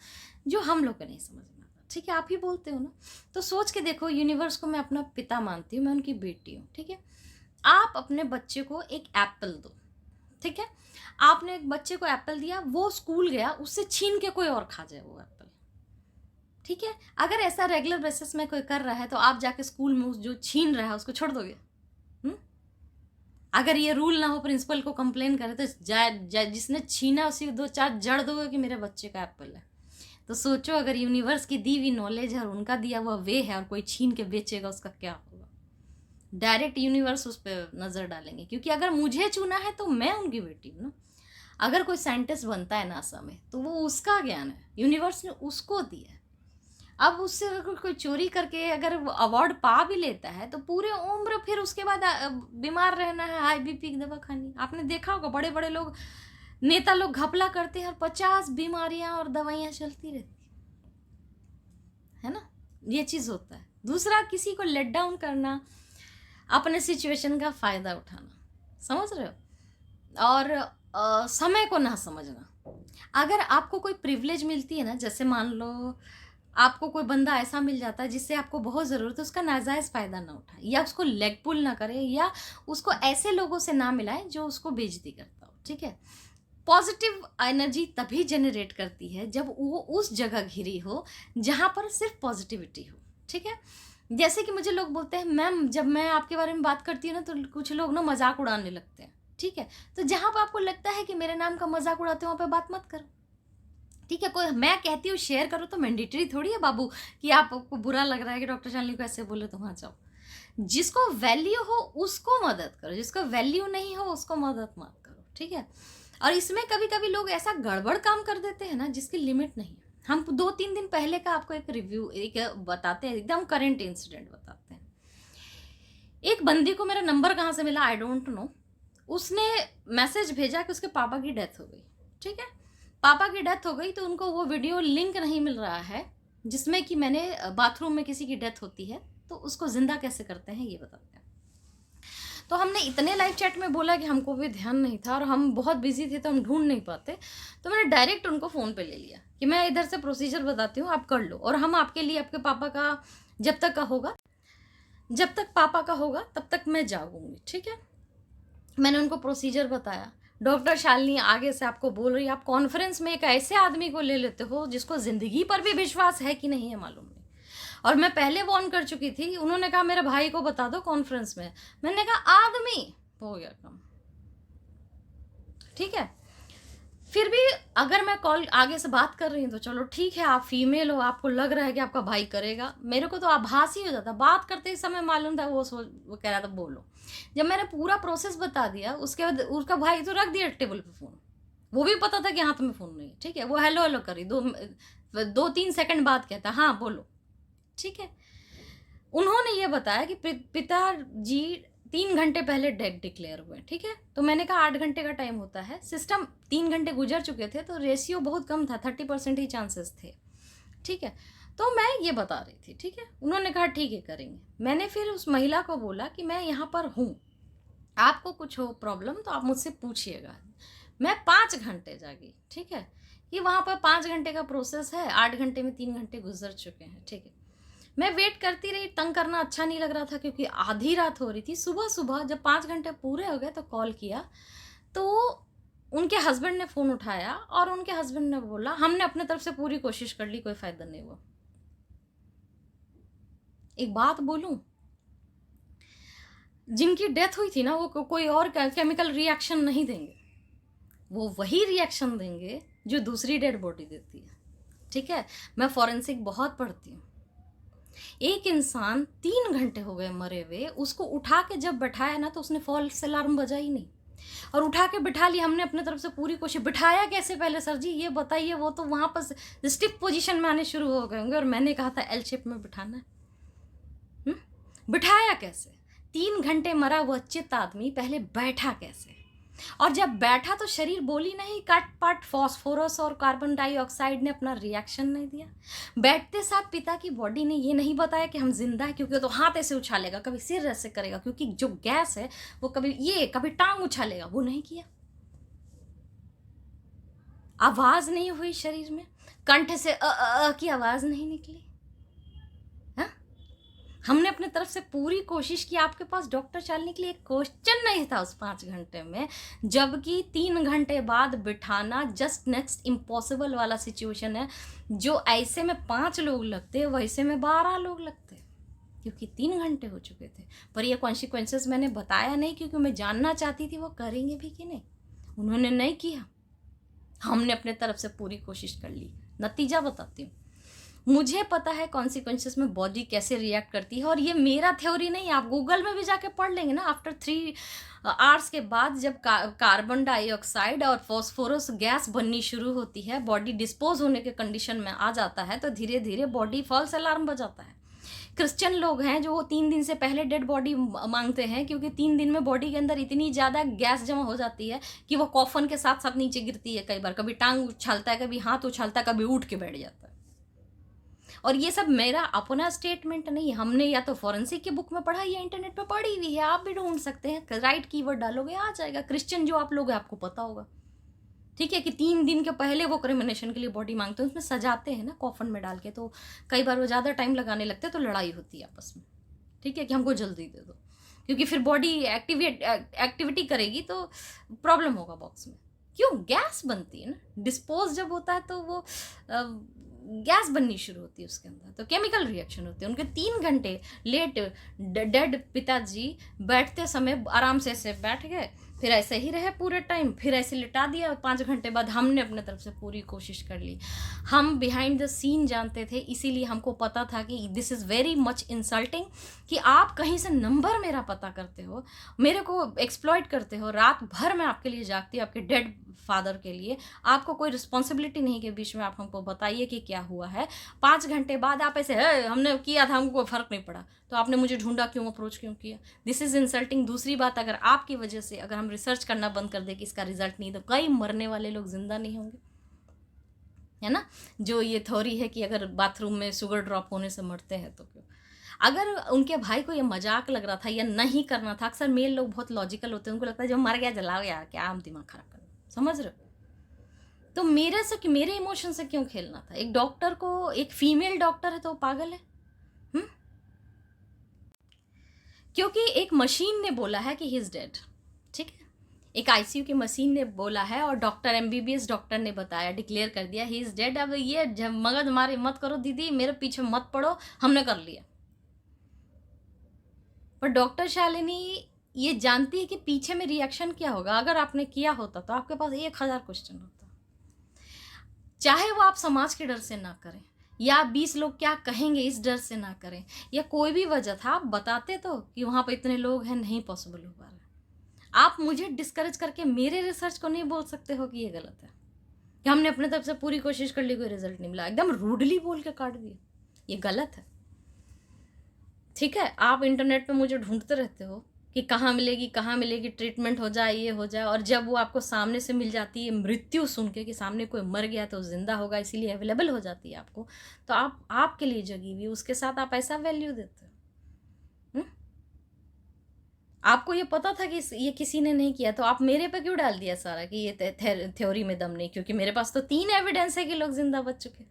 जो हम लोग को नहीं समझ में आता, ठीक है, आप ही बोलते हो ना। तो सोच के देखो, यूनिवर्स को मैं अपना पिता मानती हूँ, मैं उनकी बेटी हूँ, ठीक है। आप अपने बच्चे को एक एप्पल दो, ठीक है। आपने एक बच्चे को एप्पल दिया, वो स्कूल गया, उससे छीन के कोई और खा जाए वो एप्पल, ठीक है। अगर ऐसा रेगुलर बेसिस में कोई कर रहा है तो आप जाके स्कूल में उस जो छीन रहा है उसको छोड़ दोगे। अगर ये रूल ना हो, प्रिंसिपल को कंप्लेन करे तो जिसने छीना उसी 2-4 जड़ दोगे कि मेरे बच्चे का एप्पल है। तो सोचो, अगर यूनिवर्स की दी हुई नॉलेज है और उनका दिया हुआ वे है और कोई छीन के बेचेगा, उसका क्या होगा। डायरेक्ट यूनिवर्स उस पर नज़र डालेंगे, क्योंकि अगर मुझे चुना है तो मैं उनकी बेटी हूँ ना। अगर कोई साइंटिस्ट बनता है नासा में तो वो उसका ज्ञान है, यूनिवर्स ने उसको दिया है। अब उससे अगर कोई चोरी करके अगर अवार्ड पा भी लेता है तो पूरे उम्र फिर उसके बाद बीमार रहना है, हाई बीपी की दवा खानी। आपने देखा होगा बड़े बड़े लोग नेता लोग घपला करते हैं और 50 बीमारियां और दवाइयां चलती रहती है ना। ये चीज होता है। दूसरा, किसी को लेट डाउन करना, अपने सिचुएशन का फायदा उठाना, समझ रहे हो। और समय को ना समझना। अगर आपको कोई प्रिविलेज मिलती है ना, जैसे मान लो आपको कोई बंदा ऐसा मिल जाता है जिससे आपको बहुत ज़रूरत है, उसका नाजायज़ फ़ायदा ना उठाए, या उसको लेग पुल ना करे, या उसको ऐसे लोगों से ना मिलाए जो उसको बेइज्जती करता हो, ठीक है। पॉजिटिव एनर्जी तभी जनरेट करती है जब वो उस जगह घिरी हो जहाँ पर सिर्फ पॉजिटिविटी हो, ठीक है। जैसे कि मुझे लोग बोलते हैं मैम, जब मैं आपके बारे में बात करती हूँ ना तो कुछ लोग ना मजाक उड़ाने लगते हैं, ठीक है। तो जहाँ पर आपको लगता है कि मेरे नाम का मजाक उड़ाते हो वहाँ पे बात मत करो, ठीक है। कोई मैं कहती हूँ शेयर करो तो मैंडेटरी थोड़ी है बाबू कि आपको बुरा लग रहा है कि डॉक्टर शालिनी को ऐसे बोले तो वहाँ जाओ। जिसको वैल्यू हो उसको मदद करो, जिसको वैल्यू नहीं हो उसको मदद मत करो, ठीक है। और इसमें कभी कभी लोग ऐसा गड़बड़ काम कर देते हैं ना जिसकी लिमिट नहीं है। हम 2-3 दिन पहले का आपको एक रिव्यू एक बताते हैं, एकदम करेंट इंसिडेंट बताते हैं। एक बंदी को मेरा नंबर कहाँ से मिला आई डोंट नो, उसने मैसेज भेजा कि उसके पापा की डेथ हो गई, ठीक है। पापा की डेथ हो गई तो उनको वो वीडियो लिंक नहीं मिल रहा है जिसमें कि मैंने बाथरूम में किसी की डेथ होती है तो उसको जिंदा कैसे करते हैं ये बताते हैं। तो हमने इतने लाइव चैट में बोला कि हमको भी ध्यान नहीं था और हम बहुत बिजी थे तो हम ढूंढ नहीं पाते, तो मैंने डायरेक्ट उनको फ़ोन पे ले लिया कि मैं इधर से प्रोसीजर बताती हूँ, आप कर लो, और हम आपके लिए आपके पापा का जब तक का होगा, जब तक पापा का होगा तब तक मैं जागूंगी, ठीक है। मैंने उनको प्रोसीजर बताया। डॉक्टर शालिनी आगे से आपको बोल रही है, आप कॉन्फ्रेंस में एक ऐसे आदमी को ले लेते हो जिसको ज़िंदगी पर भी विश्वास है कि नहीं है मालूम नहीं, और मैं पहले वार्न कर चुकी थी। उन्होंने कहा मेरे भाई को बता दो कॉन्फ्रेंस में, मैंने कहा आदमी हो गया काम, ठीक है। फिर भी अगर मैं कॉल आगे से बात कर रही हूँ तो चलो ठीक है, आप फीमेल हो, आपको लग रहा है कि आपका भाई करेगा, मेरे को तो आभास ही हो जाता। बात करते ही समय मालूम था वो कह रहा था बोलो। जब मैंने पूरा प्रोसेस बता दिया उसके बाद उसका भाई तो रख दिया टेबल पे फ़ोन, वो भी पता था कि हाथ में फ़ोन नहीं है, ठीक है। वो हेलो हेलो करी, 2-3 सेकंड बाद कहता हाँ बोलो, ठीक है। उन्होंने ये बताया कि पिताजी 3 घंटे पहले डेथ डिक्लेयर हुए, ठीक है। तो मैंने कहा 8 घंटे का टाइम होता है, सिस्टम 3 घंटे गुजर चुके थे तो रेशियो बहुत कम था, 30% ही चांसेस थे, ठीक है। तो मैं ये बता रही थी, ठीक है। उन्होंने कहा ठीक है करेंगे। मैंने फिर उस महिला को बोला कि मैं यहाँ पर हूँ, आपको कुछ हो प्रॉब्लम तो आप मुझसे पूछिएगा। मैं 5 घंटे जागी, ठीक है। कि वहाँ पर 5 घंटे का प्रोसेस है, 8 घंटे में 3 घंटे गुजर चुके हैं, ठीक है। मैं वेट करती रही, तंग करना अच्छा नहीं लग रहा था क्योंकि आधी रात हो रही थी। सुबह सुबह जब 5 घंटे पूरे हो गए तो कॉल किया, तो उनके हस्बैंड ने फ़ोन उठाया और उनके हस्बैंड ने बोला हमने अपने तरफ से पूरी कोशिश कर ली, कोई फ़ायदा नहीं हुआ। एक बात बोलूं, जिनकी डेथ हुई थी ना वो कोई और केमिकल रिएक्शन नहीं देंगे, वो वही रिएक्शन देंगे जो दूसरी डेड बॉडी देती है, ठीक है। मैं फॉरेंसिक बहुत पढ़ती हूँ। एक इंसान 3 घंटे हो गए मरे हुए, उसको उठा के जब बैठाया ना तो उसने फॉल्स अलार्म बजा ही नहीं, और उठा के बिठा लिया। हमने अपने तरफ से पूरी कोशिश, बिठाया कैसे पहले सर जी ये बताइए। वो तो वहाँ पर स्टिफ पोजीशन में आने शुरू हो गए होंगे और मैंने कहा था एल शेप में बिठाना है। बिठाया कैसे? 3 घंटे मरा हुआ चित आदमी पहले बैठा कैसे? और जब बैठा तो शरीर बोली नहीं, कट पट फॉस्फोरस और कार्बन डाइऑक्साइड ने अपना रिएक्शन नहीं दिया। बैठते साथ पिता की बॉडी ने ये नहीं बताया कि हम जिंदा है, क्योंकि तो हाथ ऐसे उछालेगा, कभी सिर ऐसे करेगा, क्योंकि जो गैस है वो कभी टांग उछालेगा, वो नहीं किया। आवाज नहीं हुई शरीर में, कंठ से की आवाज नहीं निकली। हमने अपने तरफ से पूरी कोशिश की। आपके पास डॉक्टर शालिनी के लिए एक क्वेश्चन नहीं था उस 5 घंटे में, जबकि 3 घंटे बाद बिठाना जस्ट नेक्स्ट इम्पॉसिबल वाला सिचुएशन है। जो ऐसे में 5 लोग लगते वैसे में 12 लोग लगते, क्योंकि 3 घंटे हो चुके थे। पर ये कॉन्सिक्वेंसेस मैंने बताया नहीं क्योंकि मैं जानना चाहती थी वो करेंगे भी कि नहीं। उन्होंने नहीं किया, हमने अपने तरफ से पूरी कोशिश कर ली। नतीजा बताती हूँ, मुझे पता है कॉन्सिक्वेंसेस में बॉडी कैसे रिएक्ट करती है, और ये मेरा थ्योरी नहीं, आप गूगल में भी जाके पढ़ लेंगे ना। आफ्टर 3 आवर्स के बाद जब कार्बन डाइऑक्साइड और फॉस्फोरस गैस बननी शुरू होती है, बॉडी डिस्पोज होने के कंडीशन में आ जाता है, तो धीरे धीरे बॉडी फॉल्स अलार्म बजाता है क्रिश्चियन लोग हैं जो वो 3 दिन से पहले डेड बॉडी मांगते हैं, क्योंकि 3 दिन में बॉडी के अंदर इतनी ज़्यादा गैस जमा हो जाती है कि वो कॉफन के साथ साथ नीचे गिरती है। कई बार कभी टांग उछालता है, कभी हाथ उछालता है, कभी उठ के बैठ जाता है। और ये सब मेरा अपना स्टेटमेंट नहीं, हमने या तो फॉरेंसिक की बुक में पढ़ा या इंटरनेट पे पढ़ी हुई है। आप भी ढूंढ सकते हैं, राइट कीवर्ड डालोगे आ जाएगा। क्रिश्चियन जो आप लोग हैं आपको पता होगा, ठीक है, कि 3 दिन के पहले वो क्रिमिनेशन के लिए बॉडी मांगते हैं, उसमें सजाते हैं ना कॉफन में डाल के, तो कई बार वो ज़्यादा टाइम लगाने लगते हैं, तो लड़ाई होती है आपस में, ठीक है, कि हमको जल्दी दे दो, क्योंकि फिर बॉडी एक्टिविटी करेगी तो प्रॉब्लम होगा बॉक्स में। क्यों? गैस बनती है ना, डिस्पोज जब होता है तो वो गैस बननी शुरू होती है उसके अंदर, तो केमिकल रिएक्शन होती है। उनके 3 घंटे लेट डेड पिताजी बैठते समय आराम से ऐसे बैठ गए, फिर ऐसे ही रहे पूरे टाइम, फिर ऐसे लिटा दिया। 5 घंटे बाद हमने अपने तरफ से पूरी कोशिश कर ली। हम बिहाइंड द सीन जानते थे, इसीलिए हमको पता था कि this is very much insulting कि आप कहीं से नंबर मेरा पता करते हो, मेरे को एक्सप्लॉइट करते हो, रात भर मैं आपके लिए जागती हूँ, आपके डेड फादर के लिए। आपको कोई रिस्पॉन्सिबिलिटी नहीं के बीच में आप हमको बताइए कि क्या हुआ है। 5 घंटे बाद आप ऐसे हमने किया था, हमको फर्क नहीं पड़ा, तो आपने मुझे ढूंढा क्यों, अप्रोच क्यों किया? This is insulting. दूसरी बात, अगर आपकी वजह से अगर हम रिसर्च करना बंद कर दे कि इसका रिजल्ट नहीं, तो कई मरने वाले लोग जिंदा नहीं होंगे, है ना। जो ये थ्योरी है कि अगर बाथरूम में शुगर ड्रॉप होने से मरते हैं तो क्यों, अगर उनके भाई को ये मजाक लग रहा था या नहीं करना था, अक्सर मेल लोग बहुत लॉजिकल होते हैं, उनको लगता है जो मर गया जलाओ यार, क्या हम दिमाग खराब करना, समझ रहे हो। तो मेरे से, मेरे इमोशन से क्यों खेलना था? एक डॉक्टर को, एक फीमेल डॉक्टर है तो वो पागल है, क्योंकि एक मशीन ने बोला है कि ही इज डेड, ठीक है, एक आईसीयू की मशीन ने बोला है और डॉक्टर एमबीबीएस डॉक्टर ने बताया, डिक्लेयर कर दिया ही इज डेड। अब ये जब मगज मारे मत करो दीदी, मेरे पीछे मत पड़ो, हमने कर लिया। पर डॉक्टर शालिनी ये जानती है कि पीछे में रिएक्शन क्या होगा। अगर आपने किया होता तो आपके पास 1000 क्वेश्चन होता, चाहे वो आप समाज के डर से ना करें या 20 लोग क्या कहेंगे इस डर से ना करें, या कोई भी वजह था, आप बताते तो कि वहाँ पर इतने लोग हैं, नहीं पॉसिबल हो पा रहा। आप मुझे डिस्करेज करके मेरे रिसर्च को नहीं बोल सकते हो कि ये गलत है, कि हमने अपने तरफ से पूरी कोशिश कर ली, कोई रिजल्ट नहीं मिला, एकदम रूडली बोल के काट दिया, ये गलत है, ठीक है। आप इंटरनेट पे मुझे ढूंढते रहते हो कि कहाँ मिलेगी ट्रीटमेंट हो जाए, ये हो जाए, और जब वो आपको सामने से मिल जाती है, मृत्यु सुन के कि सामने कोई मर गया तो जिंदा होगा, इसीलिए अवेलेबल हो जाती है आपको, तो आप आपके लिए जगी हुई, उसके साथ आप ऐसा वैल्यू देते हो। आपको ये पता था कि ये किसी ने नहीं किया, तो आप मेरे पे क्यों डाल दिया सारा कि ये थ्योरी में दम नहीं? क्योंकि मेरे पास तो 3 एविडेंस है कि लोग जिंदा बच चुके,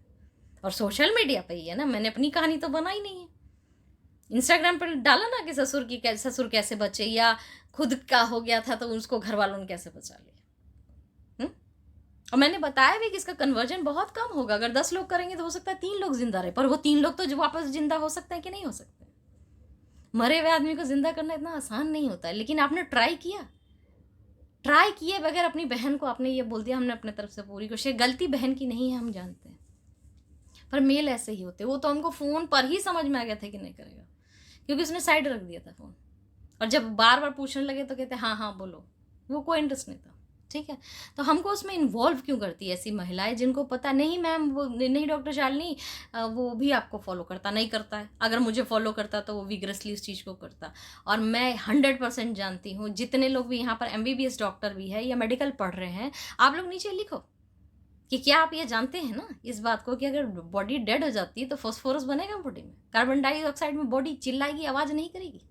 और सोशल मीडिया पे ही है ना, मैंने अपनी कहानी तो बनाई नहीं है। इंस्टाग्राम पर डाला ना कि ससुर कैसे बचे, या खुद का हो गया था तो उसको घर वालों ने कैसे बचा लिया। और मैंने बताया भी कि इसका कन्वर्जन बहुत कम होगा, अगर 10 लोग करेंगे तो हो सकता है 3 लोग जिंदा रहे, पर वो 3 लोग तो जो वापस जिंदा हो सकते हैं कि नहीं हो सकते। मरे हुए आदमी को जिंदा करना इतना आसान नहीं होता है, लेकिन आपने ट्राई किए बगैर अपनी बहन को आपने ये बोल दिया हमने अपने तरफ से पूरी कोशिश। गलती बहन की नहीं है, हम जानते हैं, पर मेल ऐसे ही होते। वो तो हमको फ़ोन पर ही समझ में आ गया था कि नहीं करेगा, क्योंकि उसने साइड रख दिया था फ़ोन, और जब बार बार पूछने लगे तो कहते हाँ हाँ बोलो, वो कोई इंटरेस्ट नहीं था, ठीक है। तो हमको उसमें इन्वॉल्व क्यों करती है ऐसी महिलाएं जिनको पता नहीं मैम, वो नहीं डॉक्टर शालिनी, वो भी आपको फॉलो करता नहीं करता है। अगर मुझे फॉलो करता तो वो विग्रसली उस चीज़ को करता। और मैं 100% जानती हूँ, जितने लोग भी यहाँ पर MBBS डॉक्टर भी है या मेडिकल पढ़ रहे हैं, आप लोग नीचे लिखो कि क्या आप ये जानते हैं ना इस बात को कि अगर बॉडी डेड हो जाती है तो फॉस्फोरस बनेगा बॉडी में, कार्बन डाइऑक्साइड में बॉडी चिल्लाएगी, आवाज़ नहीं करेगी।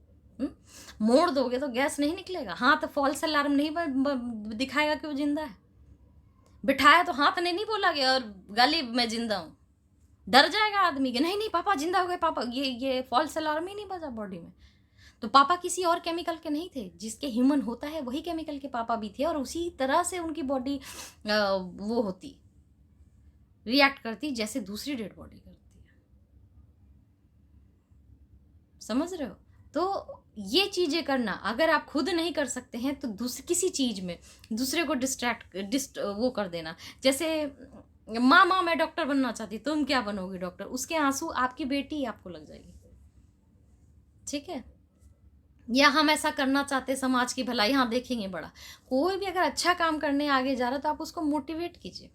मोड़ दोगे तो गैस नहीं निकलेगा, हाथ फॉल्स अलार्म नहीं दिखाएगा कि वो जिंदा है। बिठाया तो हाथ ने नहीं बोला कि और गाली मैं जिंदा हूँ, डर जाएगा आदमी कि नहीं नहीं पापा जिंदा हो गए पापा, ये फॉल्स अलार्म ही नहीं बजा बॉडी में। तो पापा किसी और केमिकल के नहीं थे, जिसके ह्यूमन होता है वही केमिकल के पापा भी थे, और उसी तरह से उनकी बॉडी वो होती, रिएक्ट करती जैसे दूसरी डेड बॉडी करती है, समझ रहे हो। तो ये चीज़ें करना, अगर आप खुद नहीं कर सकते हैं तो किसी चीज़ में दूसरे को वो कर देना। जैसे माँ मैं डॉक्टर बनना चाहती, तुम क्या बनोगी डॉक्टर, उसके आंसू आपकी बेटी आपको लग जाएगी, ठीक है। या हम ऐसा करना चाहते समाज की भलाई, हाँ देखेंगे बड़ा, कोई भी अगर अच्छा काम करने आगे जा रहा है तो आप उसको मोटिवेट कीजिए।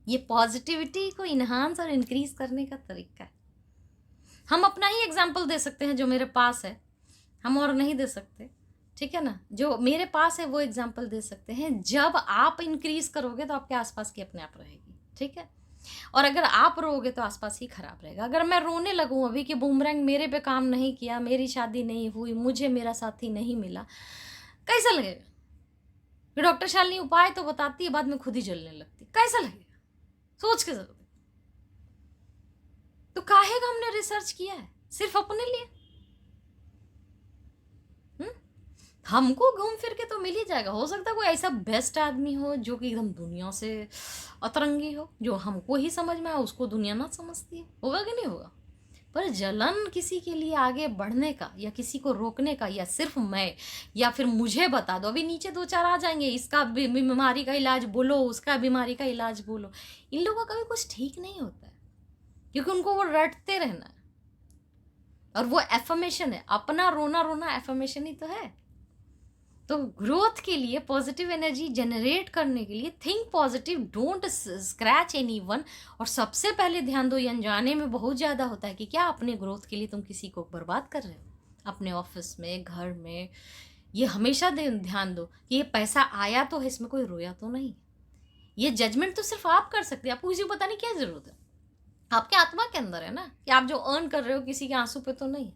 ये पॉजिटिविटी को इन्हांस और इंक्रीज करने का तरीका है। हम अपना ही एग्जाम्पल दे सकते हैं जो मेरे पास है, हम और नहीं दे सकते, ठीक है ना। जो मेरे पास है वो एग्जाम्पल दे सकते हैं। जब आप इंक्रीज करोगे तो आपके आसपास की अपने आप रहेगी, ठीक है। और अगर आप रोओगे तो आसपास ही खराब रहेगा। अगर मैं रोने लगूं अभी कि बूमरैंग मेरे पे काम नहीं किया, मेरी शादी नहीं हुई, मुझे मेरा साथी नहीं मिला, कैसा लगेगा? डॉक्टर शालिनी उपाय तो बताती है, बाद में खुद ही जलने लगती, कैसा लगेगा? सोच के जरूर। तो काहे का हमने रिसर्च किया है सिर्फ अपने लिए? हमको घूम फिर के तो मिल ही जाएगा। हो सकता है कोई ऐसा बेस्ट आदमी हो जो कि एकदम दुनिया से अतरंगी हो, जो हमको ही समझ में आए, उसको दुनिया ना समझती है। होगा कि नहीं होगा? पर जलन किसी के लिए आगे बढ़ने का या किसी को रोकने का, या सिर्फ मैं या फिर मुझे बता दो, अभी नीचे दो चार आ जाएंगे, इसका बीमारी का इलाज बोलो, उसका बीमारी का इलाज बोलो। इन लोगों का कभी कुछ ठीक नहीं होता है, क्योंकि उनको वो रटते रहना है। और वो एफर्मेशन है, अपना रोना रोना एफर्मेशन ही तो है। तो ग्रोथ के लिए, पॉजिटिव एनर्जी जनरेट करने के लिए, think positive, don't scratch anyone. और सबसे पहले ध्यान दो, ये अनजाने में बहुत ज़्यादा होता है कि क्या अपने ग्रोथ के लिए तुम किसी को बर्बाद कर रहे हो, अपने ऑफिस में, घर में। ये हमेशा ध्यान दो कि ये पैसा आया तो है, इसमें कोई रोया तो नहीं। ये जजमेंट तो सिर्फ आप कर सकते हैं, आपको किसी को बताने की क्या जरूरत है? आपके आत्मा के अंदर है ना कि आप जो अर्न कर रहे हो किसी के आंसू पे तो नहीं।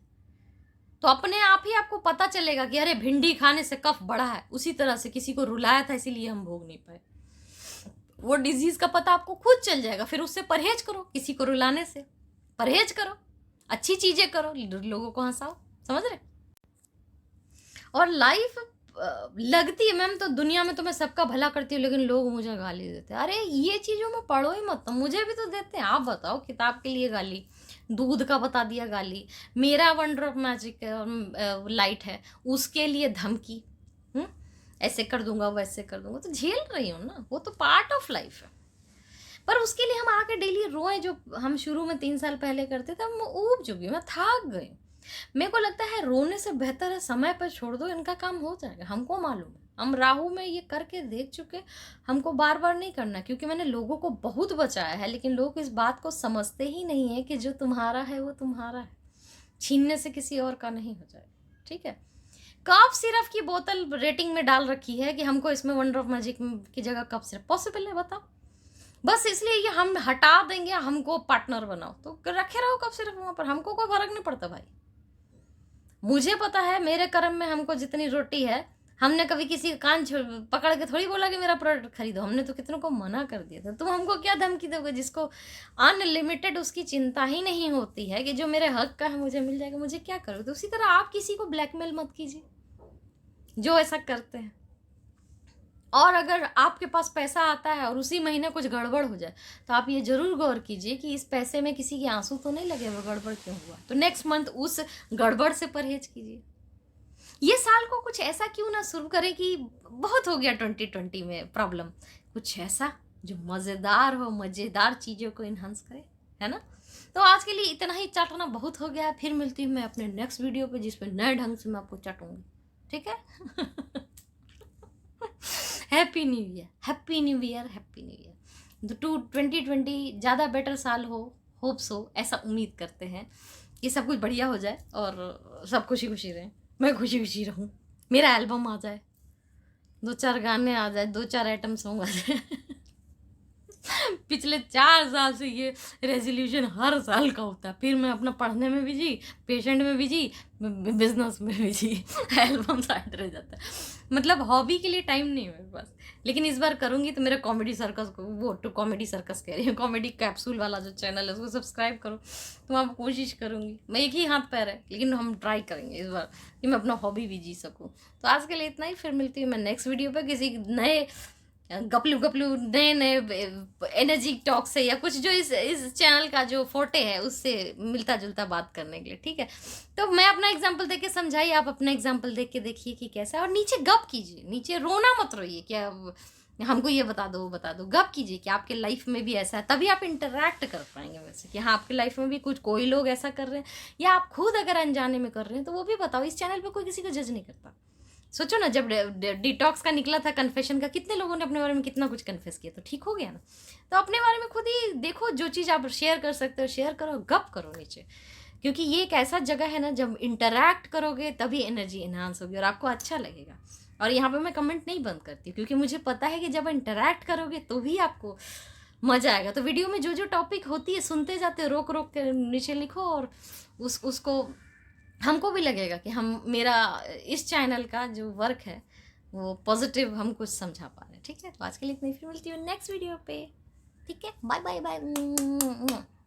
तो अपने आप ही आपको पता चलेगा कि अरे भिंडी खाने से कफ बढ़ा है, उसी तरह से किसी को रुलाया था इसीलिए हम भोग नहीं पाए। वो डिजीज का पता आपको खुद चल जाएगा। फिर उससे परहेज करो, किसी को रुलाने से परहेज करो, अच्छी चीजें करो, लोगों को हंसाओ, समझ रहे। और लाइफ लगती है मैम तो दुनिया में तो मैं सबका भला करती हूँ, लेकिन लोग मुझे गाली देते हैं। अरे ये चीज़ों में पढ़ो ही मत, तो मुझे भी तो देते हैं। आप बताओ, किताब के लिए गाली, दूध का बता दिया गाली, मेरा वंडर ऑफ मैजिक लाइट है उसके लिए धमकी, ऐसे कर दूंगा वैसे कर दूंगा, तो झेल रही हूँ ना, वो तो पार्ट ऑफ लाइफ है। पर उसके लिए हम आके डेली रोएं जो हम शुरू में 3 साल पहले करते थे, हम ऊब चुकी हूँ, मैं थक गई। मेरे को लगता है रोने से बेहतर है समय पर छोड़ दो, इनका काम हो जाएगा। हमको मालूम है, हम राहु में ये करके देख चुके, हमको बार बार नहीं करना, क्योंकि मैंने लोगों को बहुत बचाया है। लेकिन लोग इस बात को समझते ही नहीं है कि जो तुम्हारा है वो तुम्हारा है, छीनने से किसी और का नहीं हो जाएगा, ठीक है। कफ सिरप की बोतल रेटिंग में डाल रखी है कि हमको इसमें वंडर ऑफ मैजिक की जगह कफ सिरप पॉसिबल है, बताओ। बस इसलिए ये हम हटा देंगे, हमको पार्टनर बनाओ, तो रखे रहो कफ सिरप वहां पर, हमको कोई फर्क नहीं पड़ता भाई। मुझे पता है मेरे कर्म में हमको जितनी रोटी है, हमने कभी किसी का कान पकड़ के थोड़ी बोला कि मेरा प्रोडक्ट खरीदो, हमने तो कितनों को मना कर दिया था। तुम हमको क्या धमकी दोगे? जिसको अनलिमिटेड उसकी चिंता ही नहीं होती है कि जो मेरे हक का है मुझे मिल जाएगा, मुझे क्या करोगे? तो उसी तरह आप किसी को ब्लैकमेल मत कीजिए जो ऐसा करते हैं। और अगर आपके पास पैसा आता है और उसी महीने कुछ गड़बड़ हो जाए, तो आप ये जरूर गौर कीजिए कि इस पैसे में किसी के आंसू तो नहीं लगे, वो गड़बड़ क्यों हुआ। तो नेक्स्ट मंथ उस गड़बड़ से परहेज कीजिए। ये साल को कुछ ऐसा क्यों ना शुरू करें कि बहुत हो गया 2020 में प्रॉब्लम, कुछ ऐसा जो मज़ेदार हो, मज़ेदार चीज़ों को इन्हांस करे, है ना। तो आज के लिए इतना ही चाटना बहुत हो गया। फिर मिलती हूँ मैं अपने नेक्स्ट वीडियो पे, जिसमें नए ढंग से मैं आपको चाटूंगी, ठीक है। Happy new year, happy new year, happy new year. 2020 ज़्यादा बेटर साल हो, होप्स हो, ऐसा उम्मीद करते हैं कि सब कुछ बढ़िया हो जाए और सब खुशी खुशी रहें, मैं खुशी खुशी रहूँ, मेरा एल्बम आ जाए, 2-4 गाने आ जाए, 2-4 आइटम सॉन्ग आ जाए। पिछले 4 साल से ये रेजोल्यूशन हर साल का होता है। फिर मैं अपना पढ़ने में बिजी, पेशेंट में बिजी, बिजनेस में बिजी, एल्बम साइड रह जाता है। मतलब हॉबी के लिए टाइम नहीं है मेरे पास। लेकिन इस बार करूँगी तो मेरा कॉमेडी सर्कस को, वो तो कॉमेडी सर्कस कह रही हूँ, कॉमेडी कैप्सूल वाला जो चैनल है उसको सब्सक्राइब करो। तो मैं कोशिश करूँगी, मैं एक ही हाथ पैर है, लेकिन हम ट्राई करेंगे इस बार कि मैं अपना हॉबी भी जी सकूँ। तो आज के लिए इतना ही, फिर मिलती हूँ मैं नेक्स्ट वीडियो पर किसी नए गपलू नए नए एनर्जी टॉक से, या कुछ जो इस चैनल का जो फोटे है उससे मिलता जुलता बात करने के लिए, ठीक है। तो मैं अपना एग्जांपल देख के समझाइए, आप अपना एग्जांपल देख के देखिए कि कैसा है। और नीचे गप कीजिए, नीचे रोना मत रोइए क्या हमको ये बता दो वो बता दो, गप कीजिए कि आपके लाइफ में भी ऐसा है, तभी आप इंटरैक्ट कर पाएंगे वैसे कि हाँ आपके लाइफ में भी कुछ कोई लोग ऐसा कर रहे हैं, या आप खुद अगर अनजाने में कर रहे हैं तो वो भी बताओ। इस चैनल पे कोई किसी को जज नहीं करता। सोचो ना, जब डिटॉक्स का निकला था, कन्फेशन का, कितने लोगों ने अपने बारे में कितना कुछ कन्फेस किया, तो ठीक हो गया ना। तो अपने बारे में खुद ही देखो, जो चीज़ आप शेयर कर सकते हो शेयर करो, गप करो नीचे, क्योंकि ये एक ऐसा जगह है ना, जब इंटरैक्ट करोगे तभी एनर्जी एनहांस होगी और आपको अच्छा लगेगा। और यहाँ पे मैं कमेंट नहीं बंद करती, क्योंकि मुझे पता है कि जब इंटरैक्ट करोगे तो भी आपको मज़ा आएगा। तो वीडियो में जो जो टॉपिक होती है सुनते जाते, रोक रोक के नीचे लिखो, और उसको हमको भी लगेगा कि हम, मेरा इस चैनल का जो वर्क है वो पॉजिटिव हम कुछ समझा पा रहे हैं। ठीक है, तो आज के लिए इतनी, फिर मिलती हूँ नेक्स्ट वीडियो पे। ठीक है, बाय बाय बाय।